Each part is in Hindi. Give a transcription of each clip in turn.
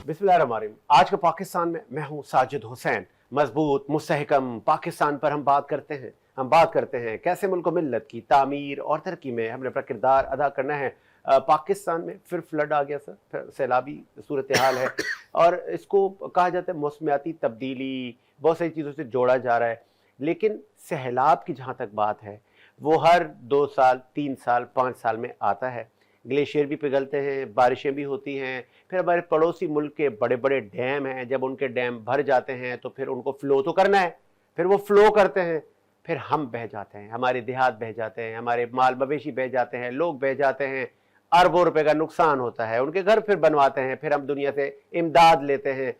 बिस्मिल्लाहिर्रहमानिर्रहीम। आज का पाकिस्तान में मैं हूं साजिद हुसैन। मजबूत मुस्तहकम पाकिस्तान पर हम बात करते हैं। कैसे मुल्क मिल्लत की तामीर और तरक्की में हमने अपना किरदार अदा करना है। पाकिस्तान में फिर फ्लड आ गया सर, फिर सैलाबी सूरत हाल है और इसको कहा जाता है मौसमियाती तब्दीली, बहुत सारी चीज़ों से जोड़ा जा रहा है। लेकिन सैलाब की जहाँ तक बात है वो हर 2 साल 3 साल 5 साल में आता है। ग्लेशियर भी पिघलते हैं, बारिशें भी होती हैं। फिर हमारे पड़ोसी मुल्क के बड़े बड़े डैम हैं, जब उनके डैम भर जाते हैं तो फिर उनको फ्लो तो करना है, फिर वो फ्लो करते हैं, फिर हम बह जाते हैं, हमारे देहात बह जाते हैं, हमारे माल मवेशी बह जाते हैं, लोग बह जाते हैं, अरबों रुपए का नुकसान होता है, उनके घर फिर बनवाते हैं, फिर हम दुनिया से इमदाद लेते हैं।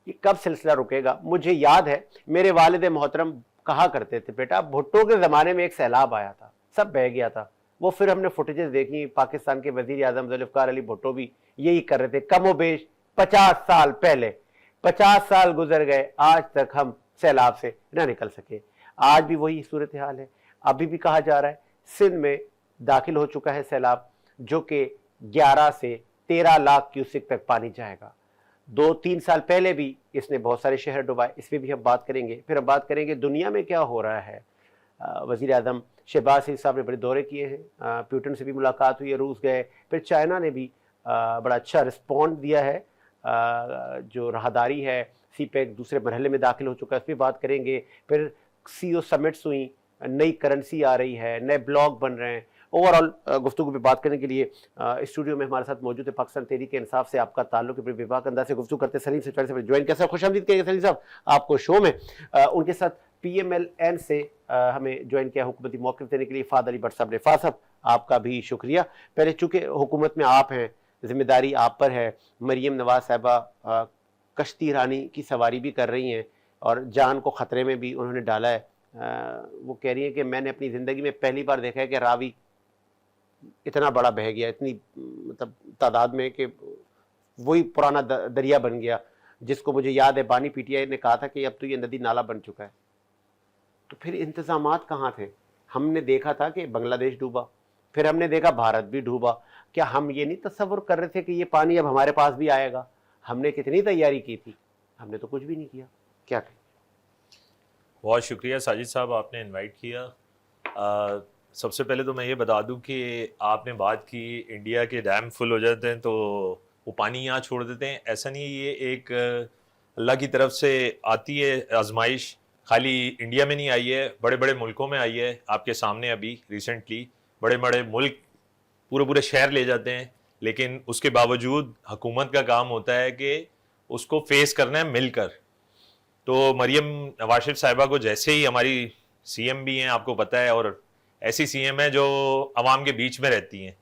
ये कब सिलसिला रुकेगा? मुझे याद है मेरे वालिद मोहतरम कहा करते थे, बेटा भुट्टो के ज़माने में एक सैलाब आया था, सब बह गया था। वो फिर हमने फुटेजेस देखी, पाकिस्तान के वज़ीर आज़म ज़ुल्फ़िकार अली भुट्टो भी यही कर रहे थे कमोबेश 50 साल पहले। 50 साल गुजर गए, आज तक हम सैलाब से ना निकल सके। आज भी वही सूरत हाल है। अभी भी कहा जा रहा है सिंध में दाखिल हो चुका है सैलाब, जो कि 11 से 13 लाख क्यूसिक तक पानी जाएगा। 2-3 साल पहले भी इसने बहुत सारे शहर डुबाए, इस पर भी हम बात करेंगे। फिर हम बात करेंगे दुनिया में क्या हो रहा है। वज़ीर आज़म शहबाज शरीफ साहब ने बड़े दौरे किए हैं, पुतिन से भी मुलाकात हुई है, रूस गए, फिर चाइना ने भी बड़ा अच्छा रिस्पॉन्ड दिया है। जो राहदारी है सी पैक दूसरे मरहले में दाखिल हो चुका है, इस पर बात करेंगे। फिर CEO समिट्स हुई, नई करेंसी आ रही है, नए ब्लॉग बन रहे हैं। ओवरऑल गुफ्तगू पे बात करने के लिए स्टूडियो में हमारे साथ मौजूद है पाकिस्तान तहरीक इंसाफ से आपका ताल्लुक है, विभाग अंदाज से गुफ्तगू करते सलीम से ज्वाइन कैसे खुशामदीद करेंगे सलीम साहब आपको शो में। उनके साथ PMLN से हमें ज्वाइन किया हुकूमती मौक़िफ़ देने के लिए फ़ाद अली भट्ट साहब ने। फ़ाद साहब आपका भी शुक्रिया। पहले चूँकि हुकूमत में आप हैं, जिम्मेदारी आप पर है। मरीम नवाज साहिबा कश्ती रानी की सवारी भी कर रही हैं और जान को ख़तरे में भी उन्होंने डाला है। वो कह रही हैं कि मैंने अपनी ज़िंदगी में पहली बार देखा है कि रावी इतना बड़ा बह गया, इतनी मतलब तादाद में कि वही पुराना दरिया बन गया, जिसको मुझे याद है बानी PTI ने कहा था कि अब तो ये नदी नाला बन चुका है। तो फिर इंतज़ामात कहाँ थे? हमने देखा था कि बांग्लादेश डूबा, फिर हमने देखा भारत भी डूबा। क्या हम ये नहीं तस्वुर कर रहे थे कि ये पानी अब हमारे पास भी आएगा? हमने कितनी तैयारी की थी? हमने तो कुछ भी नहीं किया। क्या कहें? बहुत शुक्रिया साजिद साहब, आपने इनवाइट किया। सबसे पहले तो मैं ये बता दूं कि आपने बात की इंडिया के डैम फुल हो जाते हैं तो वो पानी यहाँ छोड़ देते हैं। ऐसा नहीं, ये एक अल्लाह की तरफ से आती है आजमाइश। खाली इंडिया में नहीं आई है, बड़े बड़े मुल्कों में आई है। आपके सामने अभी रिसेंटली बड़े बड़े मुल्क पूरे पूरे शहर ले जाते हैं, लेकिन उसके बावजूद हुकूमत का काम होता है कि उसको फेस करना है मिलकर। तो मरियम नवाज शरीफ साहिबा को जैसे ही, हमारी CM भी हैं आपको पता है, और ऐसी CM है जो अवाम के बीच में रहती हैं,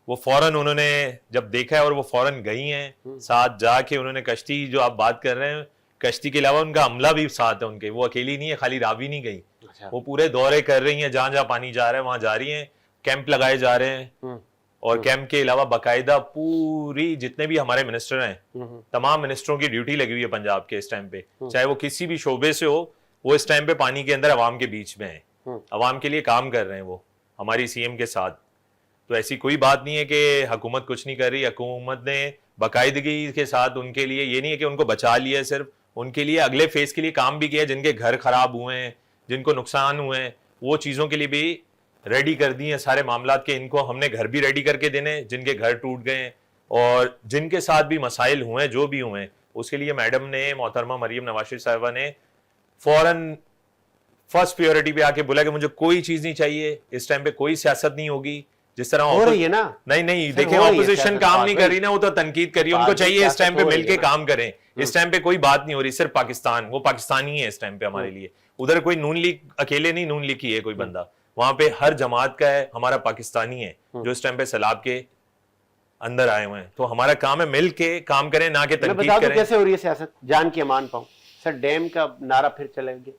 वो फौरन उन्होंने जब देखा है और वो फौरन गई हैं, साथ जाके उन्होंने कश्ती, जो आप बात कर रहे हैं, कश्ती के अलावा उनका अमला भी साथ है उनके, वो अकेली नहीं है, खाली रावी नहीं गई। अच्छा। वो पूरे दौरे कर रही हैं, जहां जहां पानी जा रहा है वहां जा रही हैं, कैंप लगाए जा रहे हैं। और कैंप के अलावा बाकायदा पूरी जितने भी हमारे मिनिस्टर हैं, तमाम मिनिस्टरों की ड्यूटी लगी हुई है पंजाब के इस टाइम पे, चाहे वो किसी भी शोबे से हो, वो इस टाइम पे पानी के अंदर अवाम के बीच में है, अवाम के लिए काम कर रहे हैं वो हमारी CM के साथ। तो ऐसी कोई बात नहीं है कि हुकूमत कुछ नहीं कर रही। हुकूमत ने बाकायदगी के साथ उनके लिए, ये नहीं है कि उनको बचा लिया, सिर्फ उनके लिए अगले फेज के लिए काम भी किया। जिनके घर खराब हुए हैं, जिनको नुकसान हुए हैं, वो चीज़ों के लिए भी रेडी कर दी हैं सारे मामलात के। इनको हमने घर भी रेडी करके देने, जिनके घर टूट गए हैं और जिनके साथ भी मसाइल हुए हैं, जो भी हुए हैं, उसके लिए मैडम ने, मोहतरमा मरीम नवाज शरीफ साहिबा ने फौरन फर्स्ट प्रायोरिटी पे आके बोला कि मुझे कोई चीज नहीं चाहिए, इस टाइम पे कोई सियासत नहीं होगी। जिस तरह हो रही है ना, नहीं देखिए, ऑपोजिशन काम नहीं कर रही ना, वो तो तनकीद कर रही है। उनको चाहिए इस टाइम पे मिलके काम करें। इस टाइम पे कोई बात नहीं हो रही, सिर्फ पाकिस्तान, वो पाकिस्तानी है इस टाइम पे हमारे लिए। उधर कोई नून लीग अकेले नहीं, नून लीग की है कोई बंदा, वहां पे हर जमात का है, हमारा पाकिस्तानी है जो इस टाइम पे सैलाब के अंदर आए हुए हैं। तो हमारा काम है मिल के काम करें, ना कि तनकीद करें। कैसे हो रही है सियासत, जान की अमान पाऊं सर। डैम का नारा फिर चलेंगे।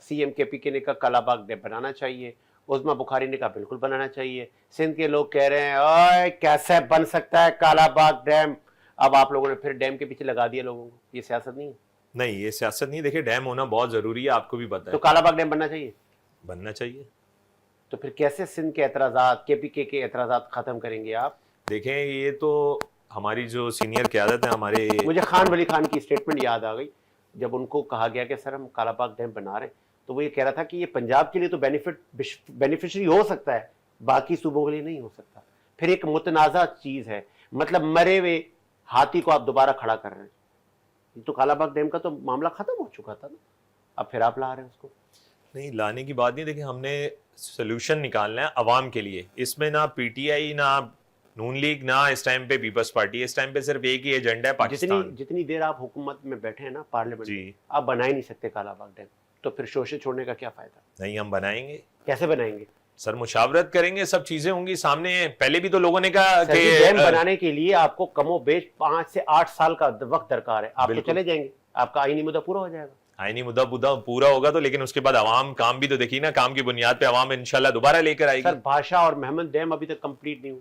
CM KPK ने कहा कालाबाग डैम बनाना चाहिए, उस्मा बुखारी ने कहा बिल्कुल बनाना चाहिए। सिंध के लोग कह रहे हैं ओए कैसे बन सकता है कालाबाग डैम। अब आप लोगों ने फिर डैम के पीछे लगा दिया लोगों को। ये सियासत नहीं है? नहीं, ये सियासत नहीं। देखिए, डैम होना बहुत जरूरी है, आपको भी पता है। तो कालाबाग डैम बनना चाहिए? बनना चाहिए। तो फिर कैसे सिंध के एतराजात, KPK के एतराजात खत्म करेंगे आप? देखें, ये तो हमारी जो सीनियर क़यादत है हमारे, मुझे खान वली खान की स्टेटमेंट याद आ गई जब उनको कहा गया कि सर हम कालाबाग डैम बना रहे हैं, तो वो ये कह रहा था कि ये पंजाब के लिए तो बेनिफिशियरी हो सकता है, बाकी सूबों के लिए नहीं हो सकता। फिर एक मुतनाज़ा चीज़ है, मतलब मरे हुए हाथी को आप दोबारा खड़ा कर रहे हैं। तो कालाबाग डैम का तो मामला खत्म हो चुका था ना, अब फिर आप ला रहे हैं उसको। नहीं लाने की बात नहीं, देखिए हमने सोल्यूशन निकालना है अवाम के लिए। इसमें ना पीटीआई ना नून लीग ना इस टाइम पे पीपल्स पार्टी, इस टाइम पे सिर्फ एक ही एजेंडा है पाकिस्तान। जितनी देर आप हुकूमत में बैठे हैं ना पार्लियामेंट में, आप बना ही नहीं सकते कालाबाग डैम, तो फिर शोशे छोड़ने का क्या फायदा। नहीं हम बनाएंगे। कैसे बनाएंगे सर? मुशावरत करेंगे, सब चीजें होंगी सामने। पहले भी तो लोगों ने कहा कि डैम बनाने के लिए आपको कमोबेश 5 से 8 साल का वक्त दरकार है। आप तो चले जाएंगे, आपका आईनी मुद्दा पूरा हो जाएगा। आईनी मुद्दा पूरा होगा तो, लेकिन उसके बाद अवाम काम भी तो देखिए ना, काम की बुनियाद पे अवाम इंशाल्लाह दोबारा लेकर आएगी। सर भाषा और महमद डैम अभी तक कंप्लीट नहीं हुआ।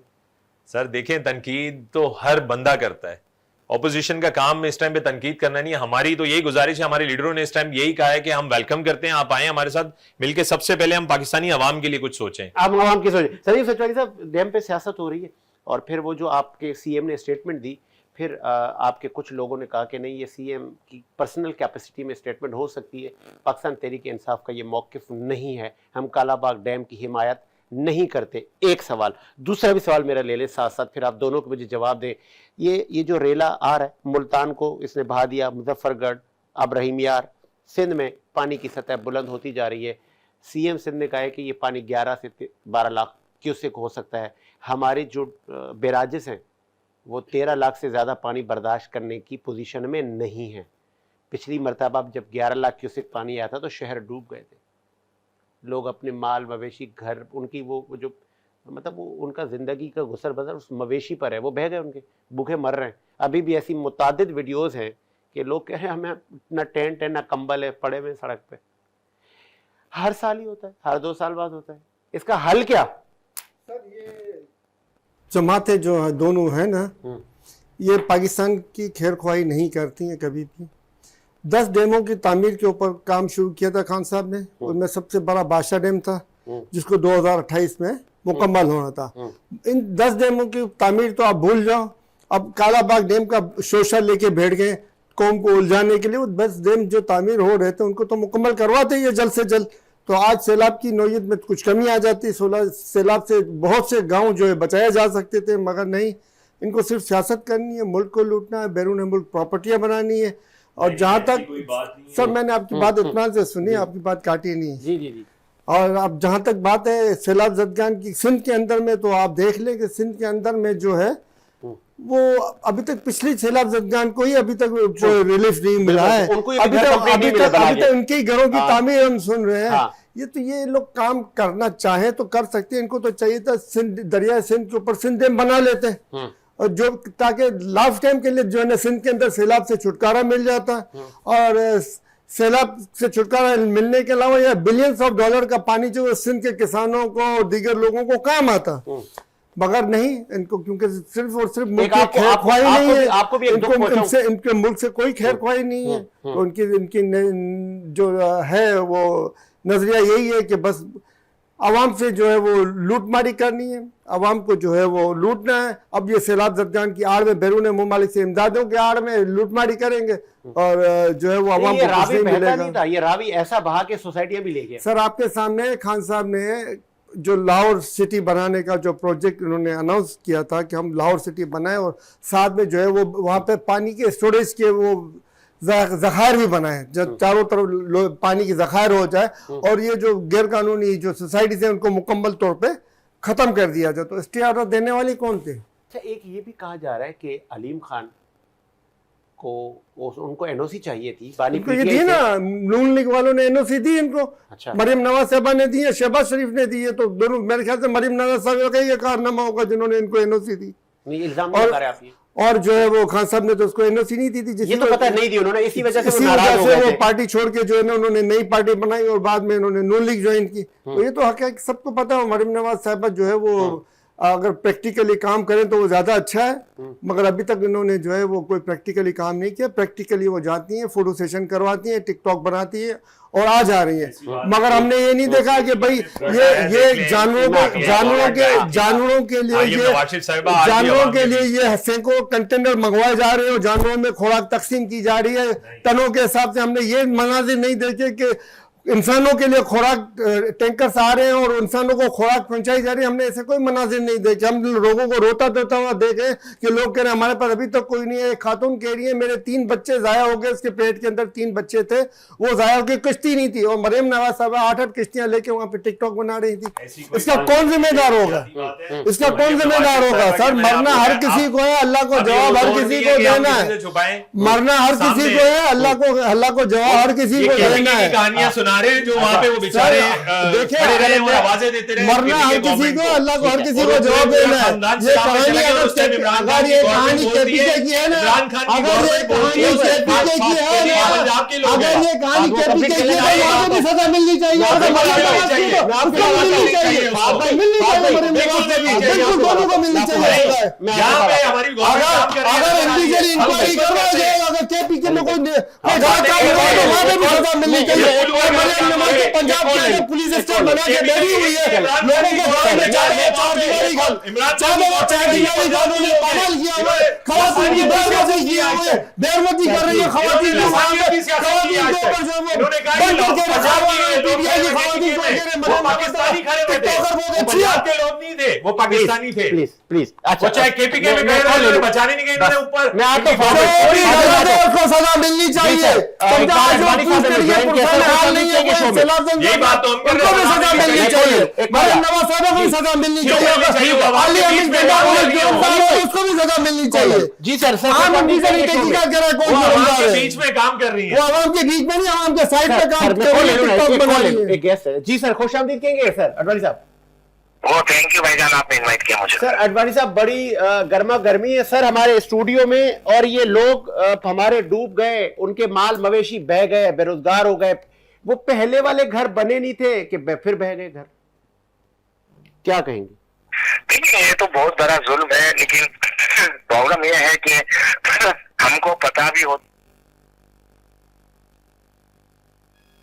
सर देखें, तनकीद तो हर बंदा करता है, ऑपोजिशन का काम इस टाइम पे तनकीद करना नहीं है। हमारी तो यही गुजारिश है, हमारे लीडरों ने इस टाइम यही कहा है कि हम वेलकम करते हैं, आप आए हमारे साथ मिलकर, सबसे पहले हम पाकिस्तानी अवाम के लिए कुछ सोचें। आप अवाम की सोचें। सलीम सचवानी साहब, डैम पे सियासत हो रही है और फिर वो जो आपके सीएम ने स्टेटमेंट दी, फिर आपके कुछ लोगों ने कहा कि नहीं ये सीएम की पर्सनल कैपेसिटी में स्टेटमेंट हो सकती है, पाकिस्तान तहरीक इंसाफ का ये मौक़िफ़ नहीं है, हम कालाबाग डैम की हिमायत नहीं करते। एक सवाल, दूसरा भी सवाल मेरा ले लें साथ साथ, फिर आप दोनों को मुझे जवाब दें। ये जो रेला आ रहा है, मुल्तान को इसने बहा दिया, मुजफ्फरगढ़, अब रहीम यार, सिंध में पानी की सतह बुलंद होती जा रही है। सीएम सिंध ने कहा है कि ये पानी 11 से 12 लाख क्यूसेक हो सकता है। हमारे जो बैराजेस हैं वो 13 लाख से ज़्यादा पानी बर्दाश्त करने की पोजीशन में नहीं है। पिछली मरतबा जब 11 लाख क्यूसेक पानी आया था तो शहर डूब गए थे, लोग अपने माल मवेशी घर, उनकी वो जो मतलब वो उनका ज़िंदगी का गुसर बसर उस मवेशी पर है, वो बह गए, उनके भूखे मर रहे हैं। अभी भी ऐसी मुतादिद वीडियोज़ हैं कि लोग कह रहे हैं हमें ना टेंट है ना कंबल है, पड़े हुए सड़क पे। हर साल ही होता है, हर 2 साल बाद होता है, इसका हल क्या? सर ये जमातें जो है दोनों है ना, ये पाकिस्तान की खैर ख्वाही नहीं करती हैं कभी भी। 10 डैमों की तामीर के ऊपर काम शुरू किया था खान साहब ने, उनमें सबसे बड़ा बादशाह डैम था जिसको 2028 में मुकम्मल होना था। इन 10 डैमों की तामीर तो आप भूल जाओ, अब कालाबाग डैम का शोशा लेके बैठ गए कौम को उलझाने के लिए। वो 10 डैम जो तामीर हो रहे थे उनको तो मुकम्मल करवाते ही जल्द से जल्द, तो आज सैलाब की नौयत में कुछ कमी आ जाती। सैलाब से बहुत से गांव जो है बचाए जा सकते थे, मगर नहीं, इनको सिर्फ सियासत करनी है, मुल्क को लूटना है, बैरून मुल्क प्रॉपर्टियां बनानी है। और जहाँ तक सर मैंने आपकी बात इत्मीनान से सुनी, आपकी बात काटी नहीं। जी जी जी। और अब जहाँ तक बात है सैलाब ज़दगान की सिंध के अंदर में, तो आप देख लें कि सिंध के अंदर में जो है वो अभी तक पिछली सैलाब ज़दगान को ही अभी तक रिलीफ नहीं मिला है। अभी तक उनके घरों की तामीर हम सुन रहे हैं। ये तो ये लोग काम करना चाहे तो कर सकते हैं, इनको तो चाहिए था सिंध, दरिया सिंध के ऊपर सिंध डैम बना लेते हैं, और जो ताकि लास्ट टाइम के लिए जो है ना सिंध के अंदर सैलाब से छुटकारा मिल जाता। और सैलाब से छुटकारा मिलने के अलावा यह बिलियंस ऑफ डॉलर का पानी जो सिंध के किसानों को और दीगर लोगों को काम आता, मगर नहीं इनको, क्योंकि सिर्फ और सिर्फ मुल्क की खैर ख्वाही नहीं है, इनके मुल्क से कोई खैर ख्वाही नहीं है। तो इनकी जो है वो नजरिया यही है कि बस आवाम से जो है वो लूटमारी करनी है, आवाम को जो है वो लूटना है। अब ये सैलाब ज़दगान की आड़ में बैरून मुमालिक से इमदादों के आड़ में लूटमारी करेंगे और जो है वो आवाम को कुछ नहीं मिलेगा। ये रावी ऐसा बहा के सोसाइटियां भी ले गया। सर आपके सामने खान साहब ने जो लाहौर सिटी बनाने का जो प्रोजेक्ट उन्होंने अनाउंस किया था कि हम लाहौर सिटी बनाए और साथ में जो है वो वहाँ पे पानी के स्टोरेज के वो ज़खायर भी बनाए, जब चारों तरफ पानी की ज़खायर हो जाए, और ये जो गैर कानूनी जो सोसाइटीज हैं उनको मुकम्मल तौर पे ख़त्म कर दिया जाए। तो स्टे ऑर्डर देने वाले कौन थे? अच्छा, एक ये भी कहा जा रहा है कि अलीम खान को उनको एनओसी चाहिए थी, ये दी ना, नून लीग वालों ने एनओसी दी इनको। अच्छा। मरियम नवाज साहबा ने दी है, शहबाज शरीफ ने दी है, तो दोनों मेरे ख्याल से मरियम नवाज साहब का ये कारनामा होगा जिन्होंने इनको एनओसी दी। इल्जाम और जो है वो खान साहब ने तो उसको एनओसी नहीं दी थी, ये तो पता नहीं दी उन्होंने, इसी वजह से वो पार्टी छोड़ के जो है ना उन्होंने नई पार्टी बनाई और बाद में उन्होंने नून लीग ज्वाइन की। तो ये तो हक सबको पता है, मरियम नवाज साहबा जो है वो अगर प्रैक्टिकली काम करें तो वो ज्यादा अच्छा है, मगर अभी तक इन्होंने जो है वो कोई प्रैक्टिकली काम नहीं किया। प्रैक्टिकली वो जाती हैं, फोटो सेशन करवाती हैं, टिकटॉक बनाती है और आ जा रही है, मगर हमने ये नहीं देखा कि भाई ये जानवरों के लिए ये सैकड़ों कंटेनर मंगवाए जा रहे हो, जानवरों में खुराक तकसीम की जा रही है टनों के हिसाब से। हमने ये मनाजिर नहीं देखे कि इंसानों के लिए खुराक टैंकर्स आ रहे हैं और इंसानों को खुराक पहुंचाई जा रही है। हमने ऐसे कोई मनाजिर नहीं देखे। हम लोगों को रोता धोता हुआ देखे कि लोग कह रहे हैं हमारे पास अभी तक कोई नहीं है। खातून कह रही है मेरे 3 बच्चे जाया हो गए, उसके पेट के अंदर 3 बच्चे थे, वो जाया हो गए, किश्ती नहीं थी, और मरियम नवाज साहब 8-8 किश्तियां लेके वहां पे टिकटॉक बना रही थी। इसका कौन जिम्मेदार होगा? इसका कौन जिम्मेदार होगा? सर मरना हर किसी को है, अल्लाह को जवाब हर किसी को देना है। मरना हर किसी को है, अल्लाह को जवाब हर किसी को देना है। कहानियां सुना रहे हैं जो वहाँ पे वो बेचारे देखिए आवाजें देते रहे, मरना हर किसी को, अल्लाह को हर किसी को जवाब देना है। ये कहानी अगर ये कहानी केपीके की है ना, अगर ये कहानी केपीके की है ना, अगर ये कहानी केपीके की है तो वहाँ पे भी सजा मिलनी चाहिए, मिलनी चाहिए, बिल्कुल दोनों को मिलनी चाहिए। अगर इंडिविजुअल इंक्वायरी करवाया जाएगा, अगर केपीके में कोई गलत काम हुआ तो वहाँ पे भी सजा मिलनी चाहिए। पंजाब के पुलिस स्टेशन बना के बैठी हुई है, लोगों को गाँव में चार दीवारी कानून पाबंद किया हुआ है, खवातीन की बेइज्जती किया हुआ है, बेइज्जती कर रही है खवातीन को, खवातीन के ऊपर जो वो बंद करके रखा हुआ है। पीटीआई की खवातीन को कह रहे हैं पाकिस्तानी खड़े हुए थे, पंजाब के लोग नहीं थे, वो पाकिस्तानी थे। प्लीज अच्छा, चाहे केपीके में गए रहे, बचाने नहीं गए इन्होंने ऊपर। मैं आपको उसको सजा मिलनी चाहिए। ये बात तो हम उनको भी सजा मिलनी चाहिए, मरियम नवाज साहब को भी सजा मिलनी चाहिए, अली अमीन उसको भी सजा मिलनी चाहिए। जी सर, बीच में काम कर रही है, वो आवाम के बीच में नहीं, आवाम के साइड पे काम कर रही है। एक गेस्ट है जी सर, खुशामदीद कहेंगे सर अडवाणी साहब। वो थैंक यू भाईजान, आपने इनवाइट किया मुझे। सर अडवाणी साहब, बड़ी गर्मा गर्मी है सर हमारे स्टूडियो में, और ये लोग हमारे डूब गए, उनके माल मवेशी बह गए, बेरोजगार हो गए। वो पहले वाले घर बने नहीं थे कि फिर बह गए घर, क्या कहेंगे? ठीक है, ये तो बहुत बड़ा जुल्म है, लेकिन प्रॉब्लम यह है कि हमको पता भी हो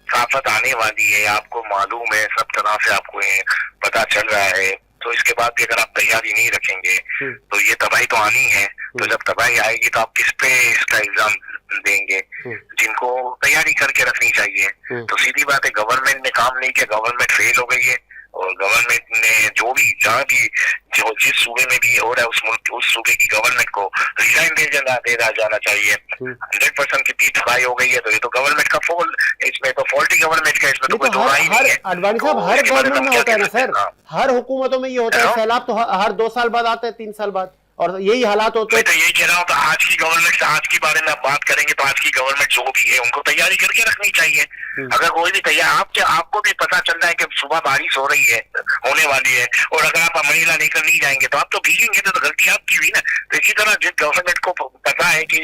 आफत आने वाली है, आपको मालूम है, सब तरह से आपको ये पता चल रहा है, तो इसके बाद भी अगर आप तैयारी नहीं रखेंगे तो ये तबाही तो आनी है। तो जब तबाही आएगी तो आप किस पे इसका एग्जाम देंगे? जिनको तैयारी करके रखनी चाहिए। तो सीधी बात है, गवर्नमेंट ने काम नहीं किया, गवर्नमेंट फेल हो गई है, और गवर्नमेंट ने जो भी जहाँ भी जो जिस सूबे में भी हो रहा है, उस मुल्क उस सूबे की गवर्नमेंट को रिजाइन दे जाना चाहिए। 100% कितनी तबाही हो गई है, तो ये तो गवर्नमेंट का फॉल्ट, इसमें तो फॉल्ट ही गवर्नमेंट का, इसमें तो कोई दो राय नहीं है। अडवाणी साहब, हर गवर्नमेंट में होता है ना सर, हर हुकूमतों में ये होता है, सैलाब तो हर 2 साल बाद आता है, 3 साल बाद, और यही हालात होते हैं। मैं तो यही कह रहा हूँ, तो आज की गवर्नमेंट से आज के बारे में आप बात करेंगे तो आज की गवर्नमेंट जो भी है उनको तैयारी करके रखनी चाहिए। अगर कोई भी तैयार, आपको भी पता चल रहा है कि सुबह बारिश हो रही है, होने वाली है, और अगर आप अमरीला लेकर नहीं जाएंगे तो आप तो भीगेंगे, तो गलती आपकी हुई ना। तो इसी तरह जिस गवर्नमेंट को पता है कि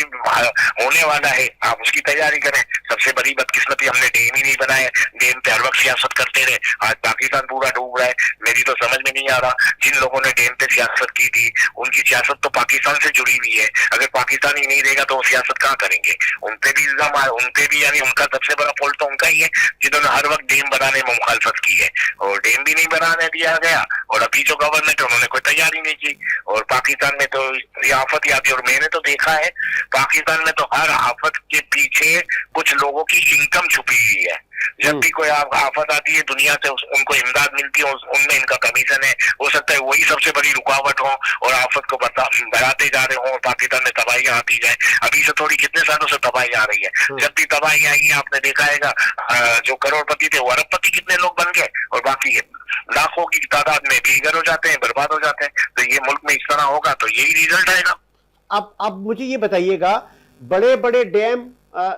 होने वाला है, आप उसकी तैयारी करें। सबसे बड़ी बदकिस्मती, हमने डैम ही नहीं बनाया, डैम पे हर वक्त सियासत करते रहे, आज पाकिस्तान पूरा डूब रहा है। मेरी तो समझ में नहीं आ रहा, जिन लोगों ने डैम पे सियासत की थी उनकी सियासत तो पाकिस्तान से जुड़ी हुई है। अगर पाकिस्तान ही नहीं रहेगा तो वो सियासत कहाँ करेंगे? उनपे भी इल्जाम आए, उनपे भी, यानी उनका सबसे बड़ा फॉल्ट तो उनका ही है, जिन्होंने हर वक्त डैम बनाने में मुखालफत की है, और डैम भी नहीं बनाने दिया गया, और अभी जो गवर्नमेंट है उन्होंने कोई तैयारी नहीं की। और पाकिस्तान में तो ये आफत आती है, और मैंने तो देखा है पाकिस्तान में तो हर आफत के पीछे कुछ लोगों की इनकम छुपी हुई है। जब भी कोई आफत आती है दुनिया से उनको इमदाद मिलती है, उनमें इनका कमीशन है। हो सकता है वही सबसे बड़ी रुकावट हो और आफत को बढ़ाते जा रहे हो, और पाकिस्तान में तबाहियां आती जाए। अभी से थोड़ी कितने सालों से तबाही आ रही है। जब भी तबाही आएगी आपने देखा है जो करोड़पति थे वो अरबपति कितने लोग बन गए, और बाकी लाखों की तादाद में बेघर हो जाते हैं, बर्बाद हो जाते हैं। तो ये मुल्क में इस तरह होगा तो यही रिजल्ट आएगा। अब मुझे ये बताइएगा, बड़े बड़े डैम,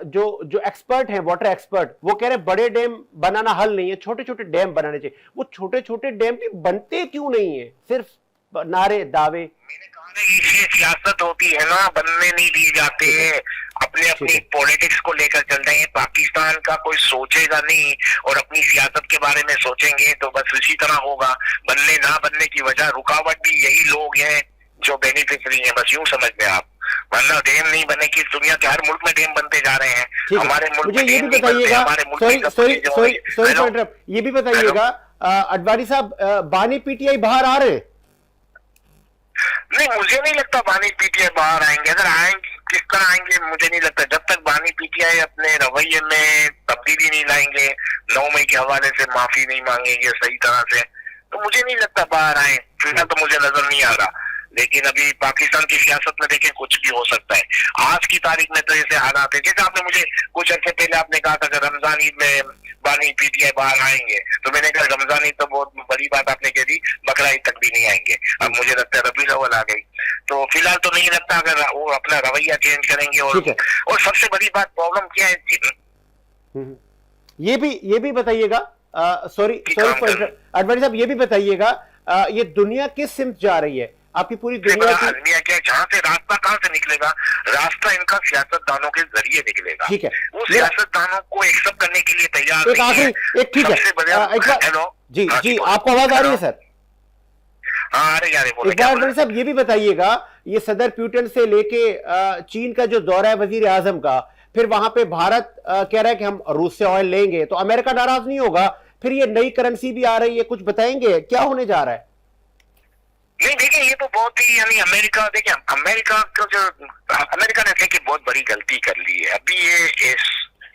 जो एक्सपर्ट हैं, वाटर एक्सपर्ट, वो कह रहे हैं बड़े डैम बनाना हल नहीं है, छोटे छोटे डैम बनाने चाहिए। वो छोटे छोटे डैम भी बनते क्यों नहीं है? सिर्फ नारे दावे। मैंने कहा ना, इसलिए सियासत होती है ना, बनने नहीं दिए जाते। अपने अपनी पॉलिटिक्स को लेकर चल रहे हैं। पाकिस्तान का कोई सोचेगा नहीं और अपनी सियासत के बारे में सोचेंगे तो बस इसी तरह होगा। बनने ना बनने की वजह रुकावट भी यही लोग हैं जो बेनिफिशरी हैं, बस यूं समझ लें आप। वरना डैम नहीं बने की दुनिया के हर मुल्क में डैम बनते जा रहे हैं, हमारे मुल्क मुझे में ये डैम भी नहीं बनते, बताइएगा, हमारे मुल्क में सब चीजें हो रही हैं। हेलो? ये भी बताइएगा अडवाणी साहब, बानी पीटीआई बाहर आ रहे हैं? नहीं, मुझे नहीं लगता बानी पीटीआई बाहर आएंगे। अगर आएंगे किस तरह आएंगे मुझे नहीं लगता। जब तक बानी पीटीआई अपने रवैये में तब्दीली नहीं लाएंगे, 9 मई के हवाले से माफी नहीं मांगेंगे सही तरह से, तो मुझे नहीं लगता बाहर आए। फिलहाल तो मुझे नजर नहीं आ रहा। लेकिन अभी पाकिस्तान की सियासत में देखें कुछ भी हो सकता है। आज की तारीख में तो ऐसे हालात है, जैसे आपने मुझे कुछ अर्से पहले आपने कहा था कि रमजान ईद में बानी पीटीआई बाहर आएंगे, तो मैंने कहा रमजान ईद तो बहुत बड़ी बात आपने कह दी, बकरा ईद तक भी नहीं आएंगे। अब मुझे लगता है रबीउल अव्वल आ गई, तो फिलहाल तो नहीं लगता अगर वो अपना रवैया चेंज करेंगे। और सबसे बड़ी बात प्रॉब्लम क्या है, ये भी बताइएगा, सॉरी अडवाणी साहब, ये भी बताइएगा ये दुनिया किस सिमत जा रही है? आपकी पूरी दुनिया क्या जहाँ से रास्ता कहाँ से निकलेगा? रास्ता इनका सियासतदानों के जरिए निकलेगा। ठीक है, वो सियासतदानों को एक्सेप्ट करने के लिए तैयार एक आखिरी एक ठीक है, हेलो जी जी, आपको आवाज आ रही है सर? हाँ, अरे यार अडवाणी साहब ये भी बताइएगा, ये सदर पुतिन से लेके चीन का जो दौरा है वजीर आजम का, फिर वहां पे भारत कह रहा है कि हम रूस से ऑयल लेंगे, तो अमेरिका नाराज नहीं होगा? फिर ये नई करेंसी भी आ रही है, कुछ बताएंगे क्या होने जा रहा है? नहीं देखिए, ये तो बहुत ही यानी अमेरिका, देखिए अमेरिका का जो अमेरिका ने देखिए बहुत बड़ी गलती कर ली है। अभी ये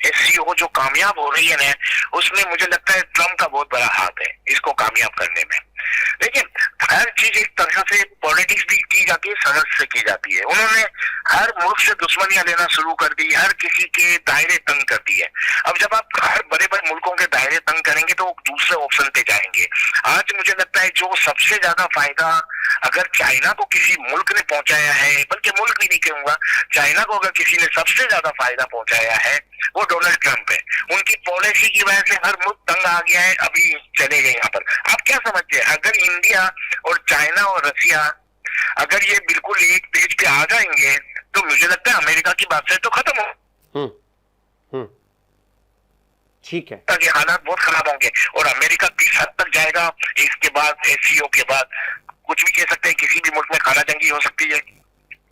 एससीओ जो कामयाब हो रही है ना, उसमें मुझे लगता है ट्रम्प का बहुत बड़ा हाथ है इसको कामयाब करने में। लेकिन हर चीज एक तरह से पॉलिटिक्स भी की जाती है, सरहद से की जाती है। उन्होंने हर मुल्क से दुश्मनियां लेना शुरू कर दी, हर किसी के दायरे तंग कर दिए। अब जब आप हर बड़े बड़े मुल्कों के दायरे तंग करेंगे तो दूसरे ऑप्शन पे जाएंगे। आज मुझे लगता है जो सबसे ज्यादा फायदा अगर चाइना को किसी मुल्क ने पहुंचाया है, बल्कि मुल्क भी नहीं कहूंगा, चाइना को अगर किसी ने सबसे ज्यादा फायदा पहुंचाया है वो डोनाल्ड ट्रंप है। उनकी पॉलिसी की वजह से हर मुल्क तंग आ गया है, अभी चले गए यहाँ पर। आप क्या समझते हैं, अगर इंडिया और चाइना और रसिया अगर ये बिल्कुल एक पेज पे आ जाएंगे तो मुझे लगता है अमेरिका की बात से तो खत्म हो। ठीक है, ताकि हालात बहुत खराब होंगे और अमेरिका किस हद तक जाएगा इसके बाद, एससीओ के बाद कुछ भी कह सकते हैं। किसी भी मुल्क में खाना जंगी हो सकती है,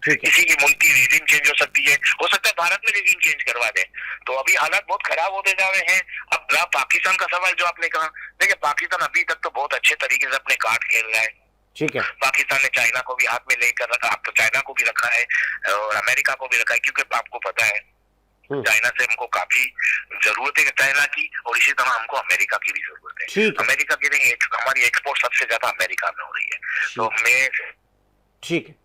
किसी की मुल्क की रीजिम चेंज हो सकती है, हो सकता है भारत में रीजिम चेंज करवा दे। तो अभी हालात बहुत खराब होते जा रहे हैं। अब रहा पाकिस्तान का सवाल जो आपने कहा, देखिए पाकिस्तान अभी तक तो बहुत अच्छे तरीके से अपने कार्ड खेल रहा है। ठीक है, पाकिस्तान ने चाइना को भी हाथ में लेकर रखा, अब तो चाइना को भी रखा है और अमेरिका को भी रखा है, क्योंकि आपको पता है चाइना से हमको काफी जरूरत है चाइना की, और इसी तरह हमको अमेरिका की भी जरूरत है। अमेरिका की नहीं, हमारी एक्सपोर्ट सबसे ज्यादा अमेरिका में हो रही है। तो मैं ठीक है,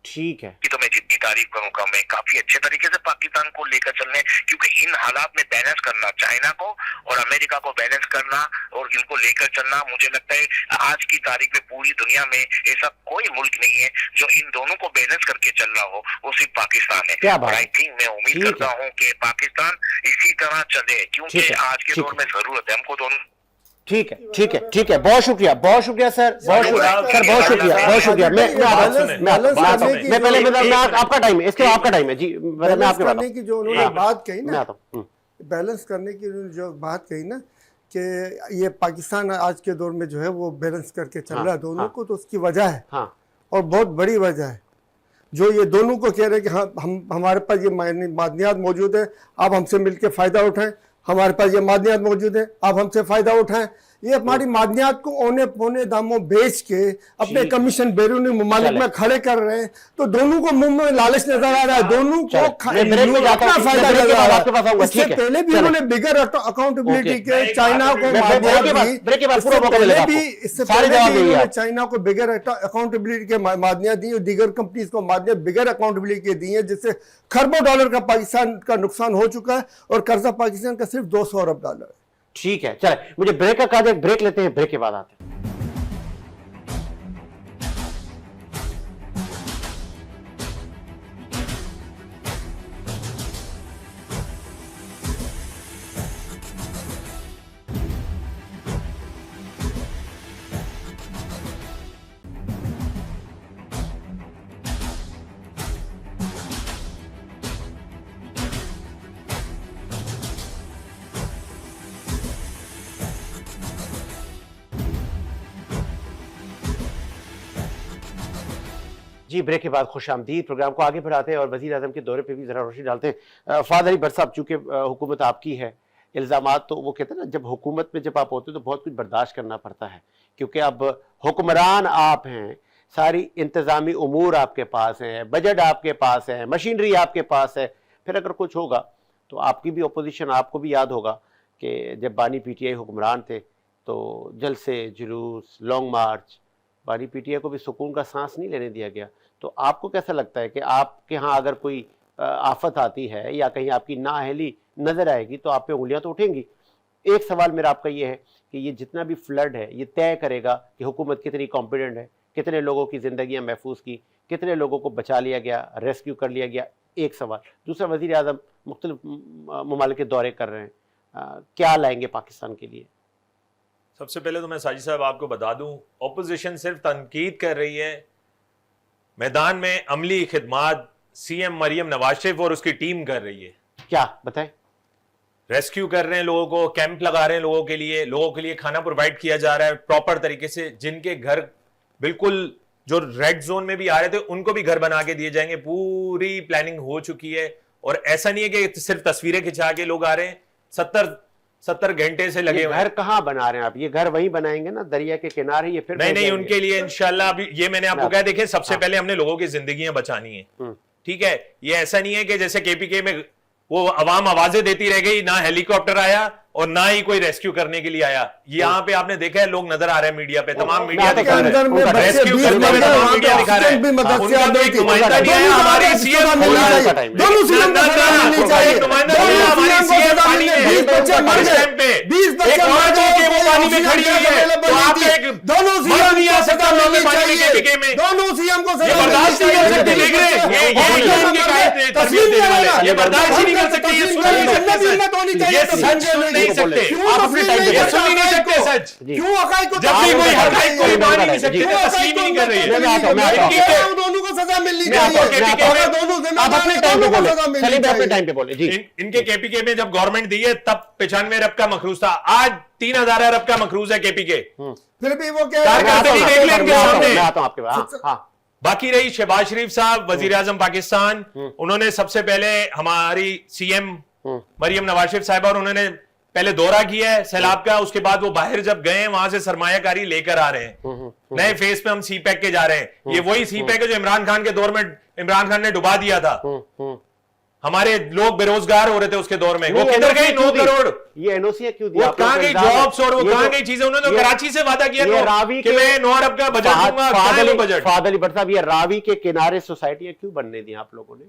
ठीक है, कि तो मैं जितनी तारीफ करूंगा, मैं काफी अच्छे तरीके से पाकिस्तान को लेकर चलने, क्योंकि इन हालात में बैलेंस करना, चाइना को और अमेरिका को बैलेंस करना और इनको लेकर चलना, मुझे लगता है आज की तारीख में पूरी दुनिया में ऐसा कोई मुल्क नहीं है जो इन दोनों को बैलेंस करके चल रहा हो, वो सिर्फ पाकिस्तान है। और आई थिंक मैं उम्मीद करता हूँ कि पाकिस्तान इसी तरह चले, क्योंकि आज के दौर में जरूरत है हमको दोनों। ठीक है, ठीक है, ठीक है, बहुत शुक्रिया सर, बहुत शुक्रिया सर, बहुत शुक्रिया। मैं पहले आपका टाइम है, इसके आपका टाइम है जी, मैं आपके करने की जो उन्होंने बात कही ना, बैलेंस करने की उन्होंने जो बात कही ना कि ये पाकिस्तान आज के दौर में जो है वो बैलेंस करके चल रहा है दोनों को, तो उसकी वजह है और बहुत बड़ी वजह है। जो ये दोनों को कह रहे हैं कि हाँ हमारे पास ये मादनियात मौजूद है, आप हमसे मिलकर फ़ायदा उठाएं, हमारे पास ये मादनियात मौजूद है, आप हमसे फ़ायदा उठाएं। ये हमारी मादनियात को औने पौने दामों बेच के अपने कमीशन बैरूनी ममालिक में खड़े कर रहे हैं, तो दोनों को मुंह में लालच नजर आ रहा है, दोनों को अपना फायदा नजर आ रहा है। इससे पहले भी उन्होंने बिगर अकाउंटेबिलिटी के चाइना को चाइना को बिगर अकाउंटेबिलिटी के मादनियात दी और दीगर कंपनीज को मादनियात बिगर अकाउंटेबिलिटी के दी है, जिससे खरबों डॉलर का पाकिस्तान का नुकसान हो चुका है और कर्जा पाकिस्तान का सिर्फ 200 अरब डॉलर है। ठीक है, चले मुझे ब्रेक का कहा, ब्रेक लेते हैं, ब्रेक के बाद आते हैं। जी, ब्रेक के बाद खुश आमदीद। प्रोग्राम को आगे बढ़ाते हैं और वज़ीर आज़म के दौरे पे भी ज़रा रोशनी डालते हैं। फ़ाद अली भट्ट साहब, चूँकि हुकूमत आपकी है, इल्ज़ामात तो वो कहते हैं ना, जब हुकूमत में जब आप होते हो तो बहुत कुछ बर्दाश्त करना पड़ता है, क्योंकि अब हुक्मरान आप हैं, सारी इंतज़ामी उमूर आपके पास हैं, बजट आपके पास है, मशीनरी आपके पास है। फिर अगर कुछ होगा तो आपकी भी अपोजिशन, आपको भी याद होगा कि जब बानी पीटीआई हुक्मरान थे तो जलसे, जुलूस, लॉन्ग मार्च, बानी पीटीआई को भी सुकून का सांस नहीं लेने दिया गया। तो आपको कैसा लगता है कि आपके यहाँ अगर कोई आफत आती है या कहीं आपकी नाअहली नज़र आएगी तो आप पे उंगलियां तो उठेंगी? एक सवाल मेरा आपका ये है कि ये जितना भी फ्लड है ये तय करेगा कि हुकूमत कितनी कॉम्पिटेंट है, कितने लोगों की ज़िंदगियाँ महफूज की, कितने लोगों को बचा लिया गया, रेस्क्यू कर लिया गया। एक सवाल। दूसरा, वज़ीर आज़म मुख्तलिफ ममालिक के दौरे कर रहे हैं, क्या लाएंगे पाकिस्तान के लिए? सबसे पहले तो मैं साजिद साहब आपको बता दूं, ऑपोजिशन सिर्फ तनकीद कर रही है, मैदान में अमली खिदमात सीएम मरियम नवाज शरीफ और उसकी टीम कर रही है। क्या बताएं? रेस्क्यू कर रहे हैं लोगों को, कैंप लगा रहे हैं लोगों के लिए खाना प्रोवाइड किया जा रहा है प्रॉपर तरीके से। जिनके घर बिल्कुल जो रेड जोन में भी आ रहे थे उनको भी घर बना के दिए जाएंगे। पूरी प्लानिंग हो चुकी है और ऐसा नहीं है कि सिर्फ तस्वीरें खिंचा के लोग आ रहे हैं। 70 घंटे से लगे हुए। घर कहाँ बना रहे हैं आप? ये घर वहीं बनाएंगे ना, दरिया के किनारे? ये फिर नहीं, उनके लिए इंशाल्लाह अभी ये मैंने आपको कहा, देखें सबसे पहले हमने लोगों की जिंदगियां बचानी है, ठीक है। ये ऐसा नहीं है कि जैसे केपीके में वो अवाम आवाजें देती रह गई, ना हेलीकॉप्टर आया और ना ही कोई रेस्क्यू करने के लिए आया। यहाँ पे आपने देखा है लोग नजर आ रहे हैं मीडिया पे, तमाम मीडिया दिखा रहे हैं, रेस्क्यू करने में तमाम मीडिया दिखा रहे हैं। उनका तो एक नुमाइंदा नहीं आया, हमारी सीएम पानी में इस टाइम पे एक औरत है कि वो पानी में खड़ी हुई है, तो आप एक मर्द नहीं आ सकता पानी में केपीके में। दोनों सीएम को ये बर्दाश्त नहीं कर सकते, देख रहे हैं ये तरबियत देने वाले, ये बर्दाश्त ही नहीं कर सकते, ये सुन नहीं सकते, ये सच सुन नहीं सकते, आप अपने टाइम पे सुन ही नहीं सकते सच। क्यों हकाइक को जब भी कोई हकाइक को मान ही नहीं सकते, तस्लीम ही नहीं कर रही है। दोनों को सजा मिलनी चाहिए, दोनों आप अपने टाइम पे बोले, सलीम अपने टाइम पे बोले जी। इनके केपीके में जब गवर्नमेंट दी है तब 95 अरब का मखरूज था, आज 3000 अरब का मखरूज है केपीके। फिर भी वो क्या कारकर्दगी देख लें इनके सामने। मैं आता हूं आपके पास। हाँ। बाकी रही शहबाज शरीफ साहब, वजीर आजम पाकिस्तान, उन्होंने सबसे पहले हमारी सीएम मरियम नवाज शरीफ साहिबा और उन्होंने पहले दौरा किया है सैलाब का, उसके बाद वो बाहर जब गए वहां से सरमायाकारी लेकर आ रहे हैं। नए फेज पे हम सी पैक के जा रहे हैं। ये वही सी पैक है जो इमरान खान के दौर में इमरान खान ने डुबा दिया था। हमारे लोग बेरोजगार हो रहे थे उसके दौर में, वो किधर गई 9 करोड़? ये एनओसी क्यों वो कहां गई जॉब्स और वो कहां गई चीजें? उन्होंने तो कराची से वादा किया था कि मैं 9 अरब का बजट दूंगा। फ़ाद अली भट्ट साहब, ये रावी के किनारे सोसाइटियां क्यों बनने दी आप लोगों ने?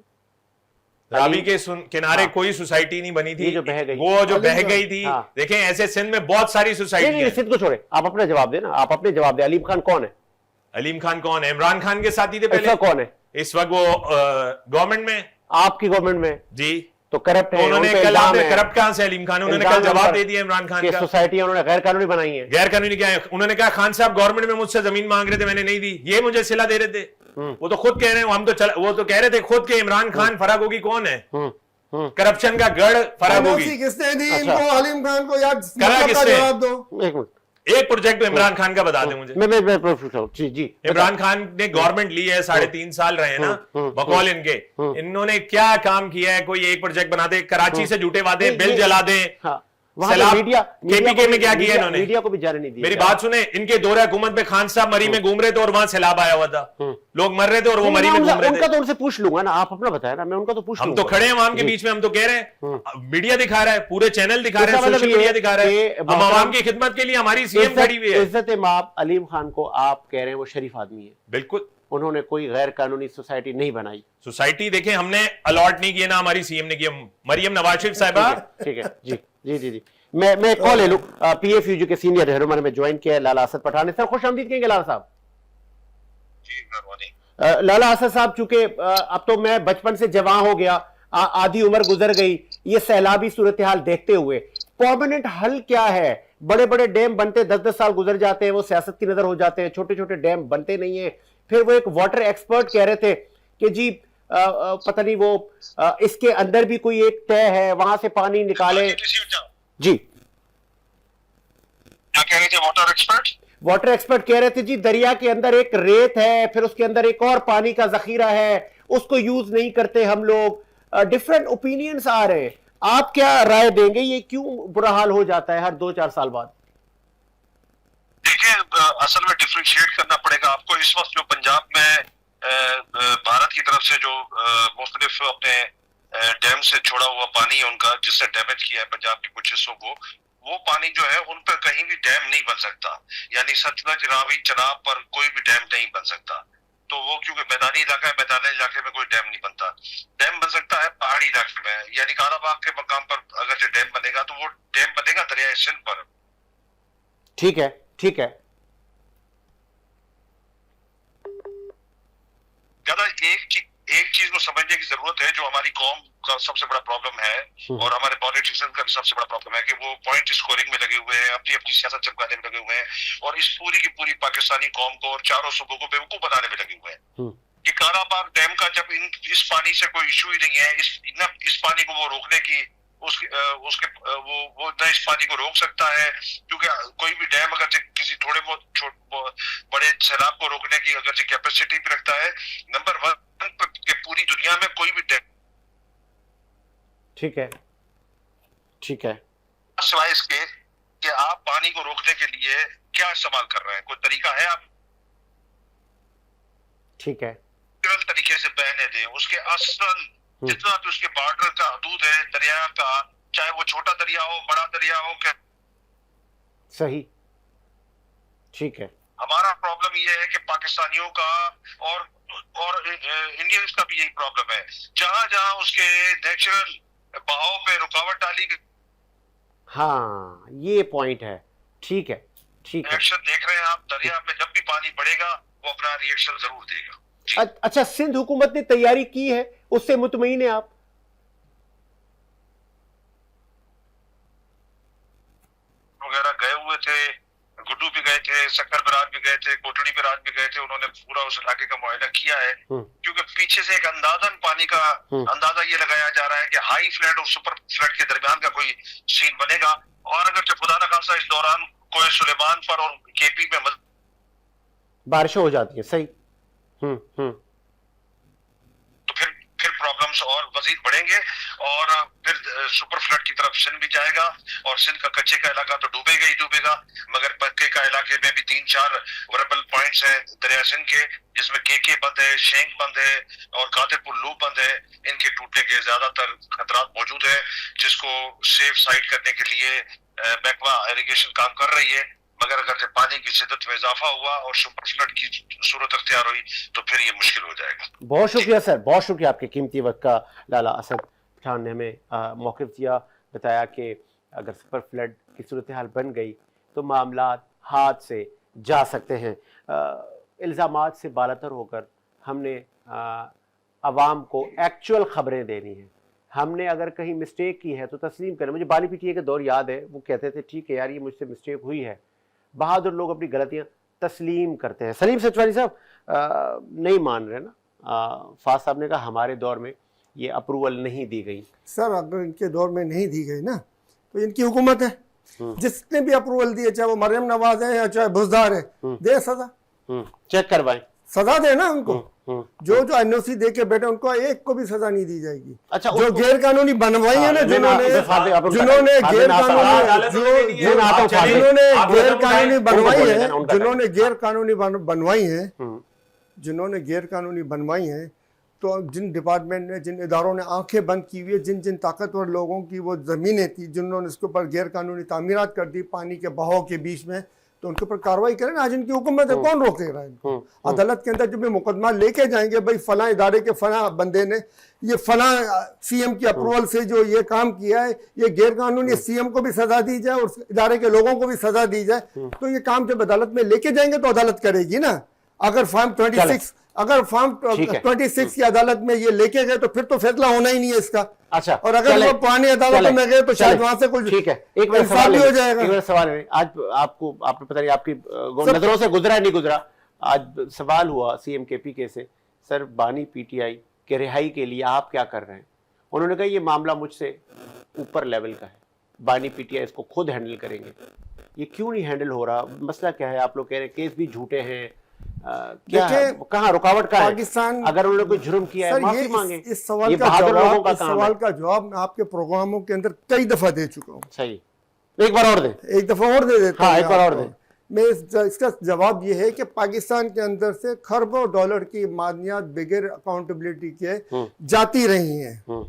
रावी के किनारे कोई सोसाइटी नहीं बनी थी, जो बह गई, वो जो बह गई थी। देखें ऐसे सिंध में बहुत सारी सोसाइटी है। सिंध को छोड़े, आप अपना जवाब देना, आप अपने जवाब दे। अलीम खान कौन है? अलीम खान कौन है? इमरान खान के साथी थे पहले। कौन है इस वक्त? वो गवर्नमेंट में, आपकी गवर्नमेंट में जी। तो करप्ट है। उन्होंने कल करप्ट कहां से? अलीम खान, उन्होंने कल जवाब दे दिया इमरान खान का। सोसाइटियां उन्होंने गैर कानूनी बनाई है। गैर कानूनी क्या है? उन्होंने कहा खान साहब गवर्नमेंट में मुझसे जमीन मांग रहे थे, मैंने नहीं दी, ये मुझे सिला दे रहे थे। वो तो खुद कह रहे हैं, हम तो वो तो कह रहे थे खुद के इमरान खान फराग होगी कौन है? करप्शन का गढ़ फराग होगी। किसने दी इनको? अलीम खान को याद करा किसने? जवाब दो। एक मिनट, एक प्रोजेक्ट तो इमरान खान का बता दें मुझे। मैं जी जी। इमरान खान ने गवर्नमेंट ली है, 3.5 साल रहे ना बकौल इनके। इन्होंने क्या काम किया है? कोई एक प्रोजेक्ट बना दे, कराची से झूठे वादे, बिल जला दे। केपीके में क्या किया इन्होंने? मीडिया को भी जाने नहीं दिया। मेरी बात सुने, इनके दौरे हुकूमत में खान साहब मरी में घूम रहे थे और वहां सैलाब आया हुआ था, लोग मर रहे थे और वो मरी में घूम रहे थे। उनका तो उनसे पूछ लूंगा ना, आप अपना बताया ना, मैं उनका तो पूछ लूंगा। हम तो खड़े हैं आवाम के बीच में, हम तो कह रहे हैं, मीडिया दिखा रहा है, पूरे चैनल दिखा रहे हैं, सोशल मीडिया दिखा रहा है, हम आवाम की खिदमत के लिए हमारी सीएम खड़ी हुई है। इज्जत माप अलीम खान को आप कह रहे हैं वो शरीफ आदमी है? बिल्कुल, उन्होंने कोई गैर कानूनी सोसाइटी नहीं बनाई। सोसाइटी देखें हमने अलॉट नहीं किया, ना हमारी सीएम ने किया। मरियम नवाज शरीफ साहिबा, ठीक है जी जी जी जी। मैं कॉल ले लूं। पीएफयू के सीनियर रहनुमा में ज्वाइन किया है लाला असद पठान। सर खुश आमदीद कहेंगे लाला साहब। लाला असद साहब, चूंकि अब तो मैं बचपन से जवान हो गया, आधी उम्र गुजर गई, ये सैलाबी सूरत हाल देखते हुए परमानेंट हल क्या है? बड़े बड़े डैम बनते 10-10 साल गुजर जाते हैं, वो सियासत की नजर हो जाते हैं, छोटे छोटे डैम बनते नहीं है। फिर वो एक वाटर एक्सपर्ट कह रहे थे कि जी पता नहीं वो इसके अंदर भी कोई एक तय है, वहां से पानी निकाले। जी क्या कह रहे थे वाटर एक्सपर्ट? वाटर एक्सपर्ट कह रहे थे जी दरिया के अंदर एक रेत है, फिर उसके अंदर एक और पानी का जखीरा है, उसको यूज नहीं करते हम लोग। डिफरेंट ओपिनियंस आ रहे हैं, आप क्या राय देंगे, ये क्यों बुरा हाल हो जाता है हर 2-4 साल बाद? देखिए, असल में डिफरेंशिएट करना पड़ेगा आपको। इस वक्त जो पंजाब में भारत की तरफ से जो मुख्तलिफ अपने डैम से छोड़ा हुआ पानी है उनका, जिससे डैमेज किया है पंजाब के कुछ हिस्सों को, वो पानी जो है उन पर कहीं भी डैम नहीं बन सकता। यानी सतलज, रावी, चनाब पर कोई भी डैम नहीं बन सकता। तो वो क्योंकि मैदानी इलाका है, मैदानी इलाके में कोई डैम नहीं बनता। डैम बन सकता है पहाड़ी इलाके में, यानी कालाबाग के मकाम पर अगर जो डैम बनेगा तो वो डैम बनेगा दरिया सिंध पर। ठीक है, ठीक है। ज्यादा एक चीज को समझने की जरूरत है, जो हमारी कौम का सबसे बड़ा प्रॉब्लम है और हमारे पॉलिटिशियन का भी सबसे बड़ा प्रॉब्लम है, कि वो पॉइंट स्कोरिंग में लगे हुए हैं, अपनी अपनी सियासत चमकाने में लगे हुए हैं और इस पूरी की पूरी पाकिस्तानी कौम को और चारों सूबों को बेवकूफ बनाने में लगे हुए हैं। कि कालाबाग डैम का जब इस पानी से कोई इशू ही नहीं है, इस पानी को वो रोकने की वो न इस पानी को रोक सकता है, क्योंकि कोई भी डैम अगर किसी थोड़े बहुत बड़े सैलाब को रोकने की अगर कैपेसिटी भी रखता है, नंबर 1 के पूरी दुनिया में कोई भी डैम। ठीक है, ठीक है। सिवाय इसके कि आप पानी को रोकने के लिए क्या इस्तेमाल कर रहे हैं, कोई तरीका है? आप ठीक है, तरीके से बहने दें उसके असल जितना भी उसके बॉर्डर का हदूद है दरिया का, चाहे वो छोटा दरिया हो, बड़ा दरिया हो। क्या सही, ठीक है। हमारा प्रॉब्लम ये है कि पाकिस्तानियों का और इंडियंस का भी यही प्रॉब्लम है, जहां जहां उसके नेचुरल बहाव पे रुकावट डाली गई। हाँ, ये पॉइंट है। ठीक है, ठीक है। रिएक्शन देख रहे हैं आप, दरिया में जब भी पानी बढ़ेगा वो अपना रिएक्शन जरूर देगा। अच्छा, सिंध हुकूमत ने तैयारी की है, उससे मुतमईन है आप? वगैरह गए हुए थे, गुड्डू भी गए थे, सक्कर बराज भी गए थे, कोटड़ी बराज भी गए थे, उन्होंने पूरा उस इलाके का मुआयना किया है। क्योंकि पीछे से एक अंदाजन पानी का अंदाजा ये लगाया जा रहा है कि हाई फ्लड और सुपर फ्लड के दरमियान का कोई सीन बनेगा, और अगर जब खुदा न खासा इस दौरान कोई सुलेमान पर और केपी में बारिश हो जाती है। सही। तो फिर प्रॉब्लम्स और मजीद बढ़ेंगे और फिर सुपर फ्लड की तरफ सिंध भी जाएगा, और सिंध का कच्चे का इलाका तो डूबेगा ही डूबेगा, मगर पक्के का इलाके में भी 3-4 वरेबल पॉइंट्स हैं दरिया सिंध के, जिसमें के बंद है, शेंक बंद है और कादिरपुर लूप बंद है। इनके टूटने के ज्यादातर खतरात मौजूद है, जिसको सेफ साइड करने के लिए महकमा इरिगेशन काम कर रही है। मगर अगर जब पानी की शिद्दत में इजाफा हुआ और सुपर फ्लड की सूरत अख्तियार हुई तो फिर ये मुश्किल हो जाएगा। बहुत शुक्रिया सर, बहुत शुक्रिया आपके कीमती वक्त का। लाला असद पठान ने हमें मौक़िफ़ दिया, बताया कि अगर सुपर फ्लड की सूरत हाल बन गई तो मामलात हाथ से जा सकते हैं। इल्ज़ामात से बालातर होकर हमने आवाम को एक्चुअल ख़बरें देनी है। हमने अगर कहीं मिस्टेक की है तो तस्लीम करें। मुझे बाली पीटीए के दौर याद है, वो कहते थे ठीक है यार ये मुझसे मिस्टेक हुई है। बहादुर लोग अपनी गलतियां तस्लीम करते हैं। सलीम सचवानी साहब नहीं मान रहे ना, फाज साहब ने कहा हमारे दौर में ये अप्रूवल नहीं दी गई। सर अगर इनके दौर में नहीं दी गई ना तो इनकी हुकूमत है, जिसने भी अप्रूवल दिए, चाहे वो मरियम नवाज है या चाहे बुज़दार है, दे सजा, चेक करवाएं, सजा दे ना उनको। जो एनओसी दे के बैठे उनको एक को भी सजा नहीं दी जाएगी। अच्छा, जो गैर कानूनी बनवाई है ना, जिन्होंने गैर कानूनी बनवाई है, तो जिन डिपार्टमेंट ने, जिन इदारों ने आंखें बंद की हुई है, जिन जिन ताकतवर लोगों की वो ज़मीनें थी जिन्होंने इसके ऊपर गैर कानूनी तामीरात कर दी पानी के बहाव के बीच में, तो उनके ऊपर कार्रवाई करें। आज इनकी हुकूमत है, कौन रोक रहा है इनको? अदालत के अंदर जब भी मुकदमा लेके जाएंगे, भाई फला इदारे के फला बंदे ने ये फला सीएम की अप्रूवल से जो ये काम किया है, ये गैर कानूनी, सीएम को भी सजा दी जाए और इदारे के लोगों को भी सजा दी जाए, तो ये काम जब अदालत में लेके जाएंगे तो अदालत करेगी ना। अगर फॉर्म 26 की अदालत में ये लेके गए तो फिर तो फैसला होना ही नहीं है इसका। अच्छा, और अगर वो पुरानी अदालतों में गए तो शायद वहां से कुछ ठीक है। एक मिनट सवाल भी हो जाएगा। एक मिनट सवाल है, आज आपने पता नहीं आपकी नजरों से गुजरा नहीं गुजरा, आज सवाल हुआ सीएम के पीके से, सर बानी पीटीआई के रिहाई के लिए आप क्या कर रहे हैं? उन्होंने कहा ये मामला मुझसे ऊपर लेवल का है, बानी पीटीआई इसको खुद हैंडल करेंगे, ये क्यों नहीं हैंडल हो रहा? मसला क्या है? आप लोग कह रहे हैं केस भी झूठे हैं, क्या है? कहाँ रुकावट का है? पाकिस्तान अगर उन्होंने कोई जुर्म किया है माफी मांगे। इस सवाल ये का बहादुर लोगों जवाब का इस काम सवाल है। का जवाब मैं आपके प्रोग्रामों के अंदर कई दफा दे चुका हूँ। सही, एक बार और दे। एक दफा और दे देता हाँ, हूं एक बार और आपको। दे। मैं इसका जवाब ये है कि पाकिस्तान के अंदर से खरबों डॉलर की मादनियात बगैर अकाउंटेबिलिटी के जाती रही हैं,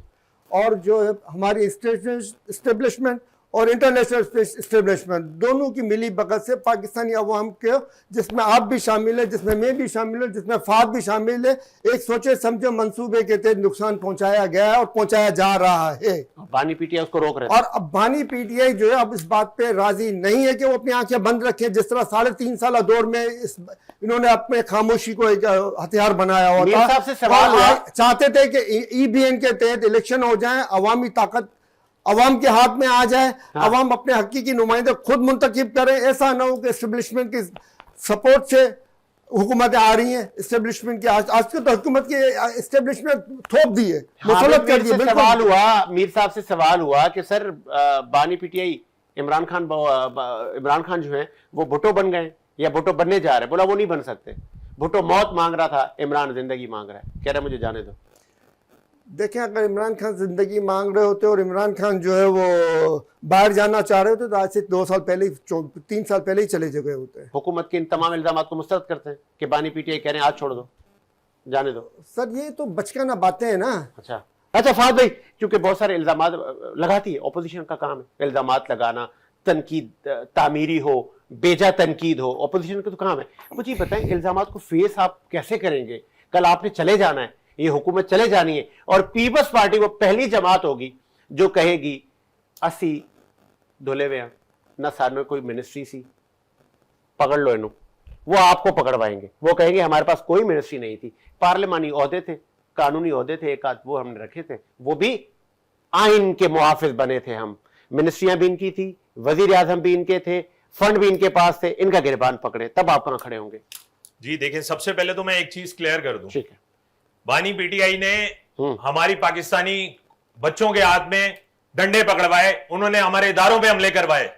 और जो है हमारी इस्टेब्लिशमेंट और इंटरनेशनल इस्टेब्लिशमेंट दोनों की मिली भगत से पाकिस्तानी अवाम के, जिसमें आप भी शामिल है, जिसमें मैं भी शामिल हूँ, जिसमें फाद भी शामिल है, एक सोचे समझे मंसूबे के तहत नुकसान पहुंचाया गया है और पहुंचाया जा रहा है। बानी पीटीआई उसको रोक रहे थे। और अब बानी पीटीआई जो है अब इस बात पे राजी नहीं है कि वो अपनी आंखें बंद रखें, जिस तरह 3.5 साल दौर में इन्होंने अपने खामोशी को एक हथियार बनाया हुआ मीर था। साहब से सवाल हुआ, चाहते थे कि ईबीएन के तहत इलेक्शन हो जाए, अवामी ताकत अवाम के हाथ में आ जाए, अवाम अपने हकीकी नुमाइंदे खुद मुंतखब करें। ऐसा ना हो कि एस्टेब्लिशमेंट की सपोर्ट से हुकूमतें आ रही हैं। एस्टेब्लिशमेंट की आज की तो हुकूमत की एस्टेब्लिशमेंट थोप दी है, मुसलत कर दी है। सवाल हुआ, मीर साहब से सवाल हुआ कि सर बानी पीटीआई इमरान खान जो है वो भुट्टो बन गए या भुट्टो बनने जा रहे? बोला वो नहीं बन सकते। भुट्टो मौत मांग रहा था, इमरान जिंदगी मांग रहा है, कह रहा है मुझे जाने दो। देखें, अगर इमरान खान जिंदगी मांग रहे होते और इमरान खान जो है वो बाहर जाना चाह रहे होते तो आज से 2 साल पहले 3 साल पहले ही चले गए होते। हुकूमत के इन तमाम इल्जाम को मुस्तरद करते हैं कि बानी पीटीआई कह रहे हैं आज छोड़ दो, जाने दो। सर ये तो बचकाना बातें हैं ना। अच्छा फाद भाई, क्योंकि बहुत सारे इल्जाम लगाती है ऑपोजिशन का काम है, इल्जाम लगाना, तनकीद तामीरी हो, बेजा तनकीद हो, ऑपोजिशन का तो काम है। मुझे बताएं इल्जाम को फेस आप कैसे करेंगे? कल आपने चले जाना है, ये हुकूमत चले जानी है, और पीपल्स पार्टी वो पहली जमात होगी जो कहेगी 80 धुले हुए ना सारे कोई मिनिस्ट्री सी, पकड़ लो इन्हों। वो आपको पकड़वाएंगे, वो कहेंगे हमारे पास कोई मिनिस्ट्री नहीं थी, पार्लिमानी ओहदे थे, कानूनी ओहदे थे, एक आध वो हमने रखे थे, वो भी आइन के मुहाफिज बने थे हम। मिनिस्ट्रियां भी इनकी थी, वजीर आजम भी इनके थे, फंड भी इनके पास थे, इनका गिरबान पकड़े तब आप कहां खड़े होंगे? जी देखें, सबसे पहले तो मैं एक चीज क्लियर कर दूं। ठीक है, बानी पीटीआई ने हमारी पाकिस्तानी बच्चों के हाथ में डंडे पकड़वाए, उन्होंने हमारे इदारों पे हमले करवाए,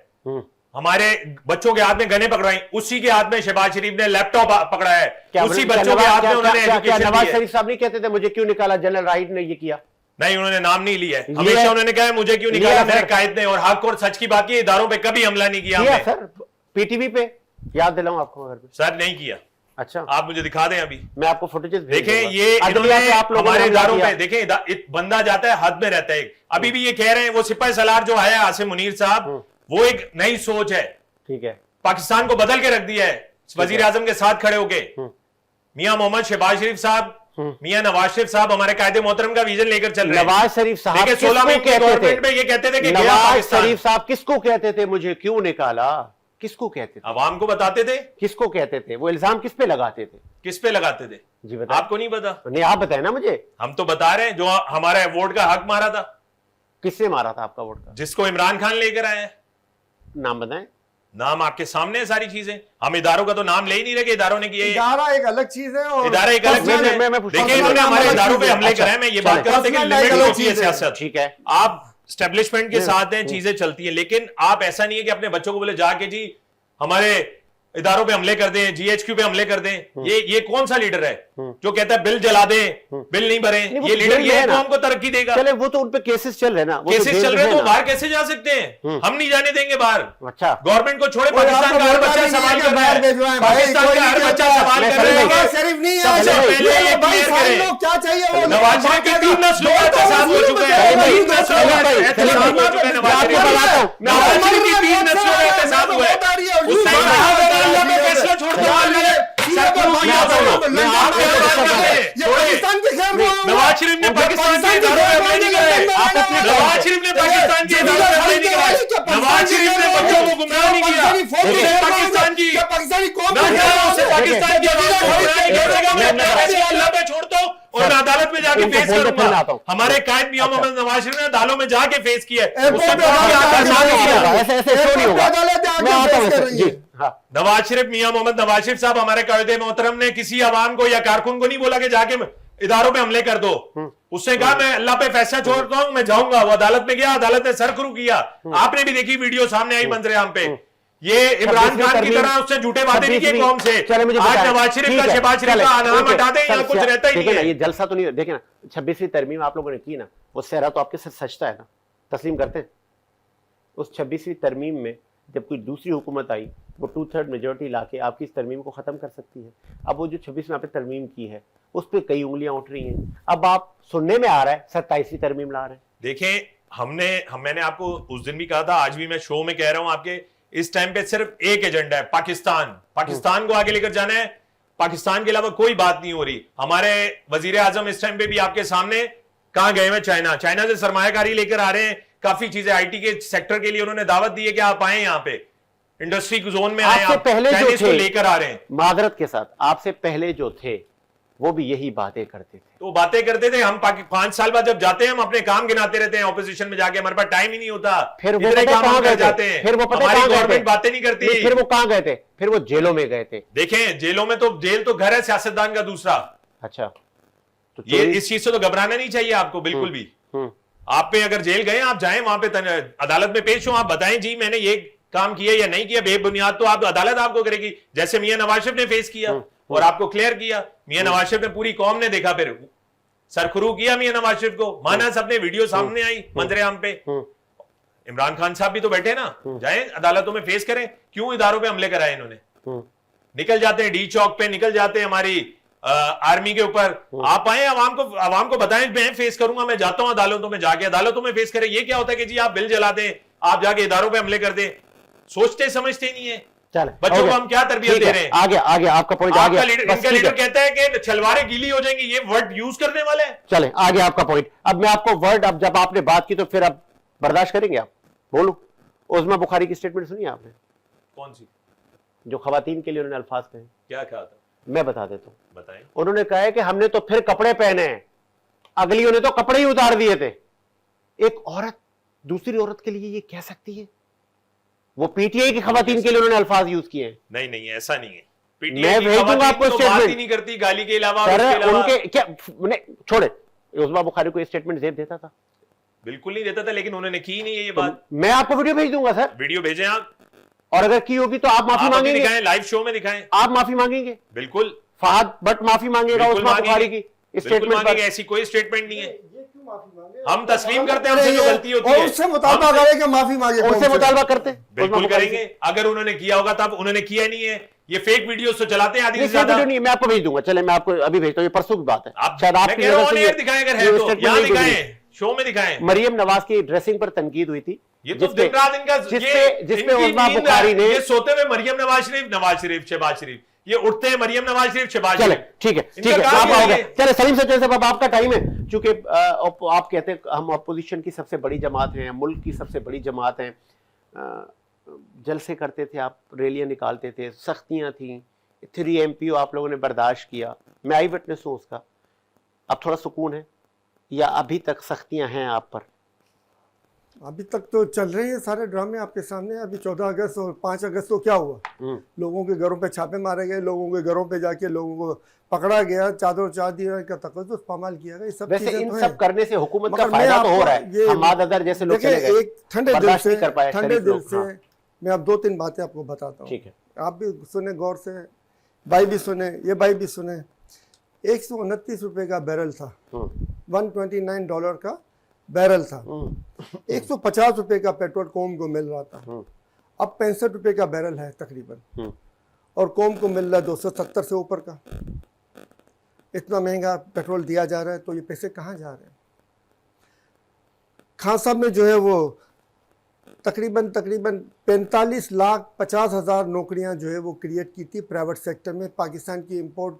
हमारे बच्चों के हाथ में गने पकड़वाई, उसी के हाथ में शहबाज शरीफ ने लैपटॉप पकड़ा है, उसी बच्चों के हाथ में उन्होंने एजुकेशन दी है। नवाज शरीफ साहब नहीं कहते थे मुझे क्यों निकाला, जनरल राइट ने ये किया? नहीं, उन्होंने नाम नहीं लिया है, हमेशा उन्होंने कहा मुझे क्यों निकाला मेरे कायद ने, और हक और सच की बात की, इदारों पे कभी हमला नहीं किया हमने। सर पीटीवी पे याद दिलाऊं आपको? सर नहीं किया। अच्छा, आप मुझे दिखा दें अभी, मैं आपको फुटेजेस देखें। ये इन्होंने हमारे इदारों पे देखें, बंदा जाता है हद में रहता है। अभी भी ये कह रहे हैं वो सिपाही सलार जो आया आसिम मुनीर साहब, वो एक नई सोच है, ठीक है, पाकिस्तान को बदल के रख दिया है वजीर आजम के साथ खड़े होके। मियां मोहम्मद शहबाज शरीफ साहब, मियां नवाज शरीफ साहब हमारे कायदे मोहतरम का विजन लेकर चल रहे हैं। नवाज शरीफ साहब 16 में गवर्नमेंट में ये कहते थे कि नवाज शरीफ साहब किसको कहते थे मुझे क्यों निकाला? किसको कहते थे? अवाम को बताते थे। किसको कहते थे? वो इल्जाम किस पे लगाते थे? किस पे लगाते थे जी बताएं। आपको नहीं पता? नहीं, आप बताएं ना मुझे। हम तो बता रहे हैं, जो हमारा वोट का हक मारा था। किसने मारा था आपका वोट का? जिसको इमरान खान लेकर आए हैं। नाम बताएं। नाम आपके सामने है सारी चीजें, हम इदारों का तो नाम ले ही नहीं रहे, इदारों ने किया। इदारा एक अलग चीज है और इदारा एक अलग चीज है। देखिए इन्होंने हमारे इदारों पे हमले कराए, मैं ये बात कर रहा हूं लिमिट होती है सियासत। ठीक है, आप स्टैब्लिशमेंट के साथ हैं, चीजें चलती हैं, लेकिन आप ऐसा नहीं है कि अपने बच्चों को बोले जाके जी हमारे इदारों पे हमले कर दें, जीएचक्यू पे हमले कर दें। ये कौन सा लीडर है जो कहता है बिल जला दें, बिल नहीं भरे? ये लीडर ये है कौम को तरक्की देगा? चले वो तो उन पे केसेस चल रहे हैं ना, केसेस चल रहे हैं तो बाहर कैसे जा सकते हैं? हम नहीं जाने देंगे बाहर। अच्छा, गवर्नमेंट को छोड़े, पाकिस्तान का हर बच्चा सवाल कर रहा है, पाकिस्तान का हर बच्चा सवाल कर रहा है। शरीफ नहीं सबसे है, पहले ये क्लियर करें, क्या चाहिए वो नवाज शरीफ की 3 नस्लों का एहतसाब हो चुका है, 3 नस्लों का एहतसाब हो चुका है। नवाज शरीफ की 3 नस्लों का एहतसाब हुआ है। उस टाइम पे फैसला छोड़ दो, नवाज शरीफ ने पाकिस्तान के इदारों पे हमले नहीं कराए, नवाज शरीफ ने पाकिस्तान के इदारों पे हमले नहीं कराए, नवाज शरीफ ने बच्चों को गुमराह नहीं किया। पाकिस्तान की पाकिस्तानी कौम पाकिस्तान की अल्लाह पे छोड़ता हूँ और मैं अदालत में जाके फेस करूंगा। हमारे कायद मियां मोहम्मद नवाज शरीफ ने अदालतों में जाके फेस किया है। नवाज शरीफ, मियां मोहम्मद नवाज शरीफ साहब हमारे कायदे मोहतरम ने किसी अवाम को या कारकुन को नहीं बोला कि जाके इदारों पे हमले कर दो। उसने कहा मैं अल्लाह पे फैसला छोड़ता हूं, मैं जाऊंगा। वो अदालत में गया, अदालत ने सरखरू किया। आपने भी देखी वीडियो, सामने आई मंजर-ए-आम पे। ये इमरान खान की तरह उसने झूठे वादे नहीं किए कौम से। आज नवाज शरीफ का, शहबाज शरीफ का नाम हटा दें, यहाँ कुछ रहता ही नहीं है। ये जलसा तो नहीं, देखे ना 26वीं तरमीम आप लोगों ने की ना, वो सेहरा तो आपके साथ सचता है ना, तस्लीम करते हैं। उस 26वीं तरमीम में जब कोई दूसरी हुकूमत आई, वो 2/3 मेजोरिटी लाके आपकी इस तरमीम को खत्म कर सकती है। अब वो जो 26 में आपने तरमीम की है, उस पर कई उंगलियां उठ रही हैं। अब आप सुनने में आ रहा है 27वीं तरमीम ला रहे हैं। देखें, मैंने आपको उस दिन भी कहा था, आज भी मैं शो में कह रहा हूं आपके, इस टाइम पे सिर्फ एक एजेंडा है, पाकिस्तान को आगे लेकर जाना है। पाकिस्तान के अलावा कोई बात नहीं हो रही। हमारे वजीर आजम इस टाइम पे भी आपके सामने कहां गए हैं? चाइना से सरमायाकारी लेकर आ रहे हैं। काफी चीजें आईटी के सेक्टर के लिए उन्होंने दावत दी है कि आप आए यहाँ पे इंडस्ट्री जोन में आए, आपसे पहले जो थे लेकर आ रहे हैं। मादरत के साथ, आपसे पहले जो थे वो भी यही बातें करते थे। तो बातें करते थे। हम 5 साल बाद जब जाते हैं, हम अपने काम गिनाते रहते हैं ऑपोजिशन में जाके, हमारे पास टाइम ही नहीं होता। फिर वो इतने काम कहां कर गए जाते थे? हैं। फिर वो पता हमारी कहां गए थे? गवर्नमेंट बातें नहीं करती। फिर वो कहां गए थे? फिर वो जेलों में गए थे। देखें, जेलों में तो, जेल तो घर है सियासतदान का दूसरा। अच्छा, तो ये इस चीज से तो घबराना नहीं चाहिए आपको बिल्कुल भी। आप पे अगर जेल गए, आप जाएं वहां पे अदालत में पेश हो, आप बताएं जी मैंने ये काम किया या नहीं किया, बेबुनियाद तो आप अदालत आपको करेगी, जैसे मियां नवाज शरीफ ने फेस किया और आपको क्लियर किया। मियां नवाज शरीफ ने, पूरी कौम ने देखा, फिर सरखरू किया मियां नवाज शरीफ को, माना सबने, वीडियो सामने आई मंजर-ए-आम पे। इमरान खान साहब भी तो बैठे ना, जाएं अदालतों में फेस करें। क्यों इदारों पे हमले कराए इन्होंने? निकल जाते हैं डी चौक पे, निकल जाते हैं हमारी आर्मी के ऊपर। आप आए, आवाम को बताएं मैं फेस करूंगा, मैं जाता हूं अदालतों में, जाके अदालतों में फेस करें। ये क्या होता है कि जी आप बिल जला दें, आप जाके इदारों पे हमले कर दें? सोचते समझते नहीं है। बच्चों को हम क्या तरबियत दे रहे हैं? आगे आपका पॉइंट आ गया। इनका लीडर कहता है कि छलवारें गीली हो जाएंगी, ये वर्ड यूज करने वाले हैं। चले आगे आपका पॉइंट। अब मैं आपको वर्ड, अब जब आपने बात की तो फिर अब बर्दाश्त करेंगे आप? बोलो, उस्मा बुखारी की स्टेटमेंट सुनी आपने? कौन सी? जो खवातीन के लिए उन्होंने अल्फाज कहे। क्या कहा था? मैं बता देता हूं। बताएं। उन्होंने कहा है कि हमने तो फिर कपड़े पहने हैं, अगलियों ने तो कपड़े ही उतार दिए थे। एक औरत दूसरी औरत के लिए ये कह सकती है? वो पीटीआई की खवातीन के लिए उन्होंने अल्फाज यूज किए हैं। नहीं, ऐसा नहीं है। मैं भेज दूंगा आपको तो बात ही नहीं करती गाली के अलावा। उनके क्या छोड़े, उस्मा बुखारी को स्टेटमेंट जेब देता था? बिल्कुल नहीं देता था, लेकिन उन्होंने की नहीं है ये बात। मैं आपको वीडियो भेज दूंगा सर, वीडियो भेजें आप, और अगर की होगी तो आप माफी मांगेंगे? दिखाएं, लाइव शो में दिखाएं। आप माफी मांगेंगे? बिल्कुल। फहद भट्ट माफी मांगेगा उस्मा बुखारी की स्टेटमेंट पर? ऐसी कोई स्टेटमेंट नहीं है। हम तस्लीम करते हैं उनसे जो गलती होती है, उससे मुतालबा करें कि माफी मांगे, उनसे मुतालबा करते हैं, बिल्कुल करेंगे। अगर उन्होंने किया होगा तब, उन्होंने किया नहीं है। ये फेक वीडियो तो चलाते हैं आदि से ज्यादा। नहीं, मैं आपको भेज दूंगा। चले मैं आपको अभी भेजता हूँ, ये परसों की बात है। आप शायद मैं कह रहा हूं ऑन एयर दिखाएं, अगर है तो यहां दिखाएं, शो में दिखाएं। मरियम नवाज की ड्रेसिंग पर तनकीद हुई थी, ये तो दिन रात इनका, जिसपे उस्मा बुखारी ने, ये सोते हुए मरियम नवाज शरीफ, शहबाज शरीफ, ये उठते हैं मरियम नवाज शरीफ, शहबाज शरीफ। ठीक है, आप आओगे। चले सलीम सच्चन साहब, आपका टाइम है, चूंकि आप कहते हैं हम अपोजिशन की सबसे बड़ी जमात हैं, मुल्क की सबसे बड़ी जमात हैं, जलसे करते थे आप, रैलियां निकालते थे, सख्तियां थी, 3 MPO आप लोगों ने बर्दाश्त किया, मैं आई विटनेस हूं उसका। अब थोड़ा सुकून है या अभी तक सख्तियां हैं आप पर? अभी तक तो चल रहे हैं सारे ड्रामे आपके सामने। अभी 14 अगस्त और 5 अगस्त को क्या हुआ? लोगों के घरों पे छापे मारे गए, लोगों के घरों पे जाके लोगों को पकड़ा गया, चादर चाह दिया का तकद्दुस पामाल किया गया। सब वैसे इन तो सब करने से हुकूमत का फायदा तो हो रहा है। हमाद अदर जैसे लोग चले गए, एक ठंडे दिल से मैं अब 2-3 बातें आपको बताता हूँ, ठीक है? आप भी सुने गौर से, भाई भी सुने, ये भाई भी सुने। 129 रुपए का बैरल था, $129 का बैरल था। 150 रुपए का पेट्रोल कौम को मिल रहा था, अब 65 रुपए का बैरल है तकरीबन, और कौम को मिल रहा है 270 से ऊपर का। इतना महंगा पेट्रोल दिया जा रहा है, तो ये पैसे कहाँ जा रहे हैं? खान साहब ने जो है वो तकरीबन 45,50,000 नौकरियां जो है वो क्रिएट की थी प्राइवेट सेक्टर में। पाकिस्तान की इंपोर्ट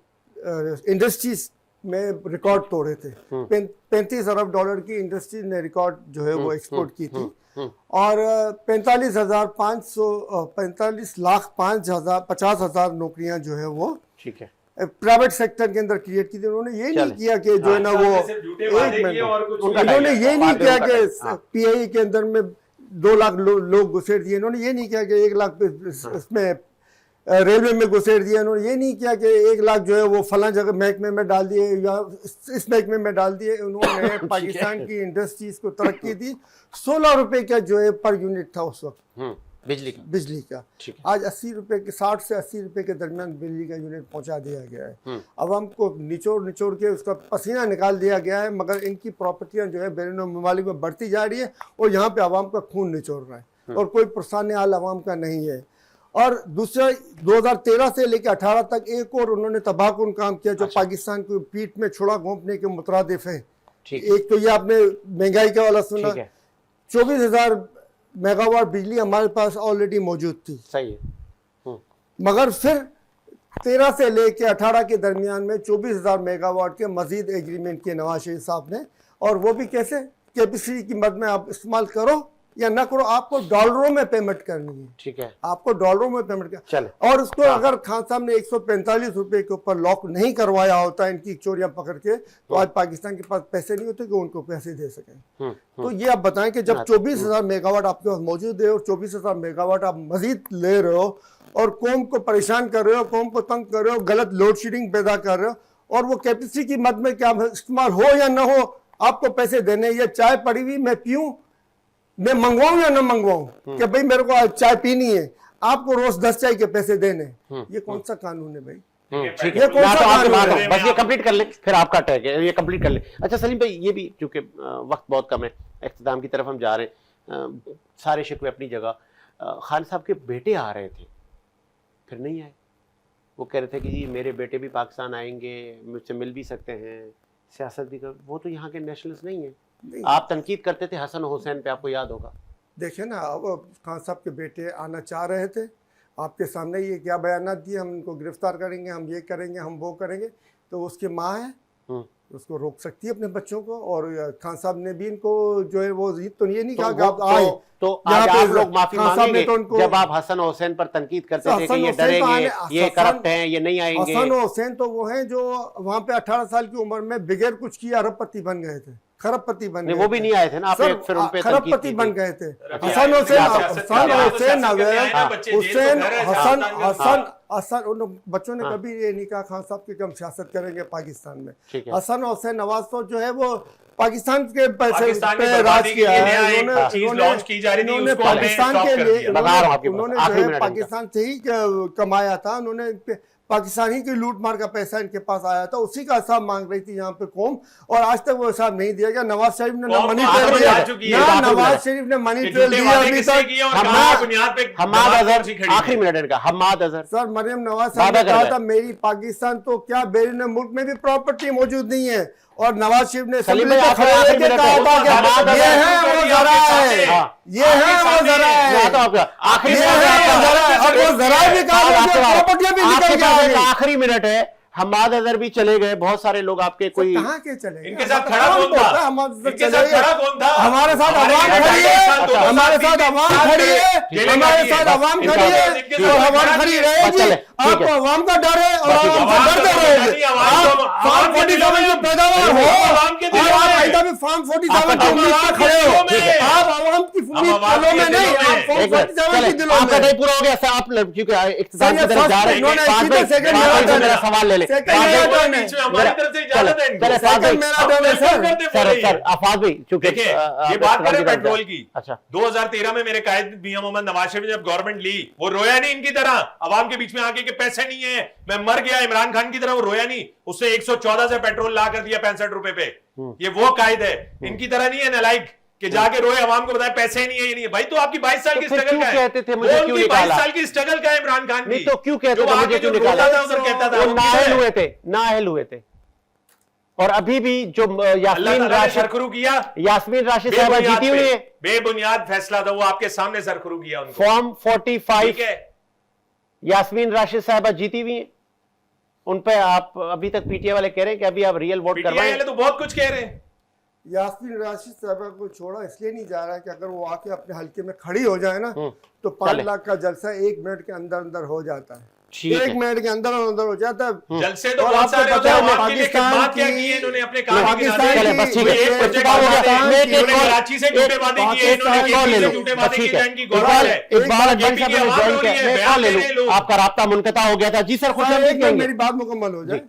इंडस्ट्रीज में रिकॉर्ड तोड़े थे। $35 अरब की इंडस्ट्री ने रिकॉर्ड जो है वो एक्सपोर्ट की थी, और 45,50,000 नौकरियां जो है वो, ठीक है, प्राइवेट सेक्टर के अंदर क्रिएट की थी। उन्होंने ये नहीं किया कि जो है ना वो, उन्होंने ये नहीं किया कि PI के अंदर में 2 लाख लोग घुसेड़ दिए। इन्होंने ये नहीं किया कि 1 लाख इसमें रेलवे में घुसेड़ दिया। उन्होंने ये नहीं किया कि 1 लाख जो है वो फला जगह महकमे में डाल दिए या इस महकमे में डाल दिए। उन्होंने पाकिस्तान की इंडस्ट्रीज को तरक्की दी। 16 रुपए का जो है पर यूनिट था उस वक्त बिजली का। आज 80 रुपए के 60 से 80 रुपए के दरमियान बिजली का यूनिट पहुंचा दिया गया है। अवाम को निचोड़ के उसका पसीना निकाल दिया गया है, मगर इनकी प्रॉपर्टियां जो है बैरून ममालिक में बढ़ती जा रही है और यहाँ पे अवाम का खून निचोड़ रहा है और कोई पुरसान हाल अवाम का नहीं है। और दूसरा 2013 से लेकर 18 तक एक और उन्होंने तबाहकुन काम किया जो पाकिस्तान को पीठ में छुरा घोंपने के मुतरादिफ है। एक तो ये आपने महंगाई का वाला सुना, 24,000 मेगावाट बिजली हमारे पास ऑलरेडी मौजूद थी, सही है, मगर फिर 13 से लेके 18 के दरमियान में 24,000 मेगावाट के मजीद एग्रीमेंट किए नवाज शरीफ साहब ने। और वो भी कैसे, कैपेसिटी की मद में आप इस्तेमाल करो या ना करो, आपको डॉलरों में पेमेंट करनी है। ठीक है, आपको डॉलरों में पेमेंट कर चले। और उसको अगर खान साहब ने 145 रुपए के ऊपर लॉक नहीं करवाया होता इनकी चोरियां पकड़ के, तो आज पाकिस्तान के पास पैसे नहीं होते कि उनको पैसे दे सकें। तो ये आप बताएं कि जब 24,000 मेगावाट आपके पास मौजूद है और 24,000 मेगावाट आप मजीद ले रहे हो और कौम को परेशान कर रहे हो, कौम को तंग कर रहे हो, गलत लोड शेडिंग पैदा कर रहे हो, और वो कैपेसिटी की मद में क्या इस्तेमाल हो या ना हो आपको पैसे देने। ये चाय पड़ी हुई मैं पीऊं, मैं मंगवाऊं या ना मंगवाऊं, कि भाई मेरे को आज चाय पीनी है, आपको रोज 10 चाय के पैसे देने, ये कौन सा कानून है भाई? ठीक ये है, कौन सा कानून है? बस ये कंप्लीट कर ले, फिर आपका टैग है, ये कंप्लीट कर ले। अच्छा सलीम भाई, ये भी चूंकि वक्त बहुत कम है, इख्तिताम की तरफ हम जा रहे हैं, सारे शिकवे अपनी जगह। खान साहब के बेटे आ रहे थे, फिर नहीं आए। वो कह रहे थे कि जी मेरे बेटे भी पाकिस्तान आएंगे, मुझसे मिल भी सकते हैं, सियासत भी कर। वो तो यहाँ के नेशनल्स नहीं है। आप तनकीद करते थे हसन हुसैन पे, आपको याद होगा। देखिए ना, अब खान साहब के बेटे आना चाह रहे थे, आपके सामने ये क्या बयानात दिए, हम इनको गिरफ्तार करेंगे, हम ये करेंगे, हम वो करेंगे। तो उसकी माँ है, उसको रोक सकती है अपने बच्चों को। और खान साहब ने भी इनको जो है वो तो ये नहीं कहा कि आप आए। तो आज आप लोग माफी मांगेंगे जब आप हसन हुसैन पर तनकीद करते थे कि ये डरेंगे, ये करप्ट हैं, ये नहीं आएंगे। हसन हुसैन तो वो हैं जो वहाँ पे 18 साल की उम्र में बगैर कुछ किए अरबपति बन गए थे, खरबपति बन गए। वो भी नहीं आए थे ना, आप फिर उन पे खरबपति बन गए थे। हसन उन बच्चों ने कभी ये नहीं कहा खान साहब की हम सियासत करेंगे पाकिस्तान में। हसन हुसैन नवाज तो जो है वो पाकिस्तान के पैसे पे राज किया है। उन्होंने पाकिस्तान के लिए उन्होंने पाकिस्तान से ही कमाया था। उन्होंने पाकिस्तान ही की लूट मार का पैसा इनके पास आया था, उसी का हिसाब मांग रही थी यहाँ पे कौम, और आज तक वो हिसाब नहीं दिया गया। नवाज शरीफ ने मनी ट्रेल दिया, नवाज शरीफ ने मनी ट्रेल दिया अभी तक। हम्माद अजहर, आखिरी मिनट इनका, हम्माद अजहर सर, मरियम नवाज साहब ने कहा था मेरी पाकिस्तान तो क्या बैरून मुल्क में भी प्रॉपर्टी मौजूद नहीं है, और नवाज शरीफ ने सलीम भाई खड़े होकर कहा था कि ये है वो जरा है, ये है वो जरा है, तो आपका आखिरी आखिरी मिनट है। हम्माद अजहर भी चले गए, बहुत सारे लोग आपके कोई कहाँ के चले गए? इनके साथ खड़ा कौन था? इनके साथ खड़ा कौन था? हमारे साथ अवाम खड़ी है, हमारे साथ अवाम खड़ी है, हमारे साथ अवाम खड़ी है, तो अवाम खड़ी रहेगी। आपको अवाम का डर है और अवाम का डरते रहेंगे। आप फार्म 47 में पैदावार हो, फार्म 47 की उम्मीद पर खड़े हो, आप अवाम की दिलों में नहीं, आप फार्म 47 की दिलों में। आपका टाइम पूरा हो गया सर, आप क्योंकि इख्तिताम की तरफ जा रहे हैं, मेरा सवाल ले ले। सर आफाज भाई, चूंकि ये बात करें पेट्रोल की। अच्छा, 2013 में मेरे कायद मियां मोहम्मद नवाज शरीफ ने जब गवर्नमेंट ली, वो रोया नहीं इनकी तरह अवाम के बीच में आके कि पैसे नहीं है, मैं मर गया, इमरान खान की तरह वो रोया नहीं। उससे 114 से पेट्रोल ला कर दिया 65 रुपए पे। ये वो कायद है, इनकी तरह नहीं है नालायक कि जाके रोए अवाम को बताए पैसे नहीं है, ये नहीं है। भाई तो आपकी 22 साल की स्ट्रगल का है, कहते थे मुझे क्यों निकाला? 22 साल की स्ट्रगल का है इमरान खान की। नहीं तो क्यों कहते थे मुझे क्यों निकाला? उधर कहता था, वो नाअहल हुए थे, नाअहल हुए थे। और अभी भी जो यास्मीन राशिद सरखरू किया, यास्मीन राशिद साहबा जीती हुई है, बेबुनियाद फैसला था वो, आपके सामने सरखरू किया उनको। फॉर्म 45 है, यास्मीन राशिद साहबा जीती हुई है, उन पे आप अभी तक पीटीआई वाले कह रहे हैं कि अभी आप रियल वोट करवाएं। तो बहुत कुछ कह रहे हैं। यास्मीन राशिद साहबा को छोड़ा इसलिए नहीं जा रहा है कि अगर वो आके अपने हल्के में खड़ी हो जाए ना तो 5 लाख का जलसा 1 मिनट के अंदर अंदर हो जाता है। ठीक है। 1 मिनट के अंदर हो जाता है। जलसे तो और बहुत आपको सारे पता होते है हैं, आपके लिए पाकिस्तान खिदमत क्या की- की है इन्होंने अपने काम पाकिस्तान चले, बस ठीक है। एक एक प्रोजेक्ट बार हो हो जाता है, गया, एक इन्होंने और- कराची से झूठे वादे किए, इन्होंने एक केपी और ले से लो, झूठे बस वादे ठीक किए, है। इनकी इकबाल गवर्नमेंट है। इकबाल अडवाणी केपी साहब की ने आवाज ज्वाइन हो किया, रही है, मैं एक बयान और ले दे रहे लूं, लोग। आपका राब्ता मुनक़ता हो गया था जी सर, खुश एक मिनट कहेंगे मेरी बात मुकम्मल हो जाए।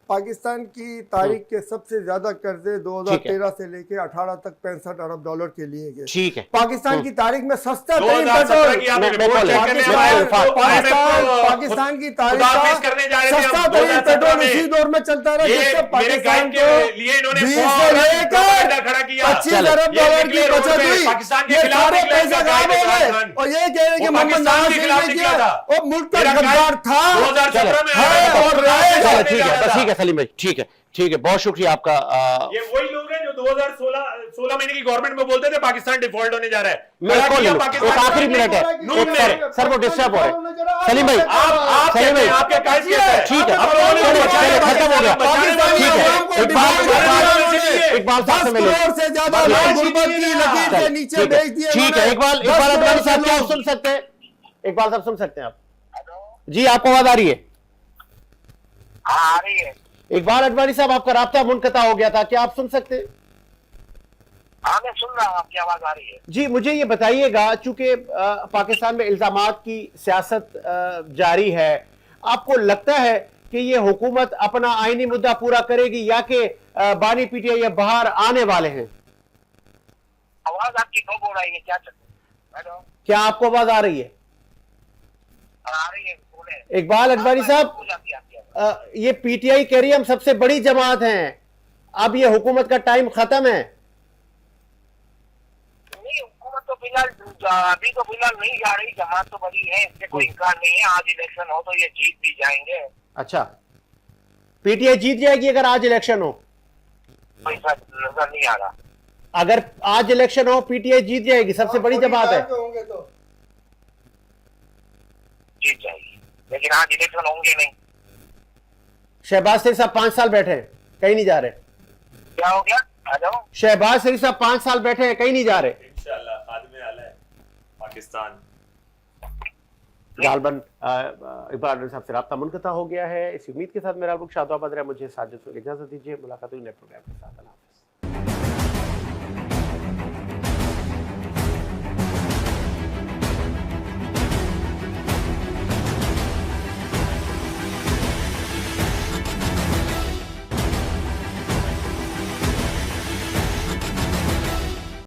पाकिस्तान की तारीख के सबसे ज्यादा कर्जे 2013 से लेके 18 तक 65 अरब डॉलर के लिए गए। ठीक है। पाकिस्तान की तारीख में सस्ता तरीन 2017 की पेट्रोल, आपने मैं रिपोर्ट कॉल चेक है। करने मैं आए, कॉल, पाकिस्तान की तारीख खुदाफिज करने जा रहे थे सस्ता हम तरीन 2017 पेट्रोल में। उसी दौर में चलता रहा ये जिससे मेरे पाकिस्तान गाइड के को लिए इन्होंने 20 फौरन से लेकर प्रोपेगेंडा खड़ा किया। 25 चलो, अरब ये डॉलर निकले की रोड बचत पे, हुई। पाकिस्तान के ये खिलाफ सारे निकला पैसे इनका गायब हो गाइड गए खान। और ये कह रहे हैं कि वो मोहम्मद पाकिस्तान नवाज के शरीफ खिलाफ ने निकला किया। था। वो मुल्क का मेरा गद्दार गाइड था 2017 में है आया था, और वो रहे। खुदाफिज चलो करने ठीक जा है, रहा बस था। ठीक है सलीम भाई, ठीक है, ठीक है, बहुत शुक्रिया आपका। ये वही लोग हैं जो 2016 महीने की गवर्नमेंट में बोलते थे पाकिस्तान डिफॉल्ट होने जा रहा है। मैं खड़ा कॉल ले किया लूं, पाकिस्तान एक आखिरी को। मिनट है, नून एक ने। सर वो डिस्टर्ब हो रहे हैं। सलीम भाई, आप सलीम कहते भाई, हैं, आपके कायद कहते हैं। ठीक है, अब लोगों ने चलो, बचाया, चलो, खत्म हो गया, पाकिस्तानी ठीक है। आवाम को इकबाल डिफॉल्ट इकबाल साहब से 10 मिले, करोड़ से ज्यादा लोग गुर्बत की लकीर के नीचे ठीक है, भेज दिए ठीक है। इकबाल अडवाणी साहब क्या आप सुन सकते हैं? इकबाल साहब सुन सकते हैं आप? जी आपको आवाज आ रही है? हाँ, आ रही है। इकबाल अडवाणी साहब, आपका राब्ता मुनक़ता हो गया था, क्या आप सुन सकते हैं? हाँ, मैं सुन रहा हूँ, आपकी आवाज आ रही है। जी मुझे ये बताइएगा, चूंकि पाकिस्तान में इल्जामात की सियासत जारी है, आपको लगता है कि ये हुकूमत अपना आईनी मुद्दा पूरा करेगी या कि बानी पीटीआई या बाहर आने वाले हैं? आवाज आपकी कब हो रही है, क्या चल रहा है? हेलो, क्या आपको आवाज आ रही है? आ रही है, बोले। इकबाल अडवाणी साहब, हो जाती है आपकी। ये पीटीआई कह रही है हम सबसे बड़ी जमात हैं, अब ये हुकूमत का टाइम खत्म है। नहीं, हुकूमत तो फिलहाल अभी तो फिलहाल नहीं जा रही, जमात तो बड़ी है, इससे कोई इनकार नहीं है। आज इलेक्शन हो तो ये जीत भी जाएंगे, अच्छा, पीटीआई जीत जाएगी अगर आज इलेक्शन हो? कोई ऐसा नजर नहीं आ रहा। अगर आज इलेक्शन हो पीटीआई जीत जाएगी, सबसे बड़ी जमात है। होंगे तो जीत जाएगी, लेकिन आज इलेक्शन होंगे नहीं। शहबाज शरीफ साहब 5 साल बैठे हैं, कहीं नहीं जा रहे। क्या हो गया? आ जाओ। शहबाज शरीफ साहब 5 साल बैठे हैं, कहीं नहीं जा रहे। इंशाल्लाह खादिम आला है पाकिस्तान। गालबन इकबाल अडवाणी साहब से राब्ता मुनक़ता हो गया है। इस उम्मीद के साथ मेरा रुख शादाबाद रहा। मुझे साजिद को इजाजत दीजिए, मुलाकात हुई नए प्रोग्राम के साथ।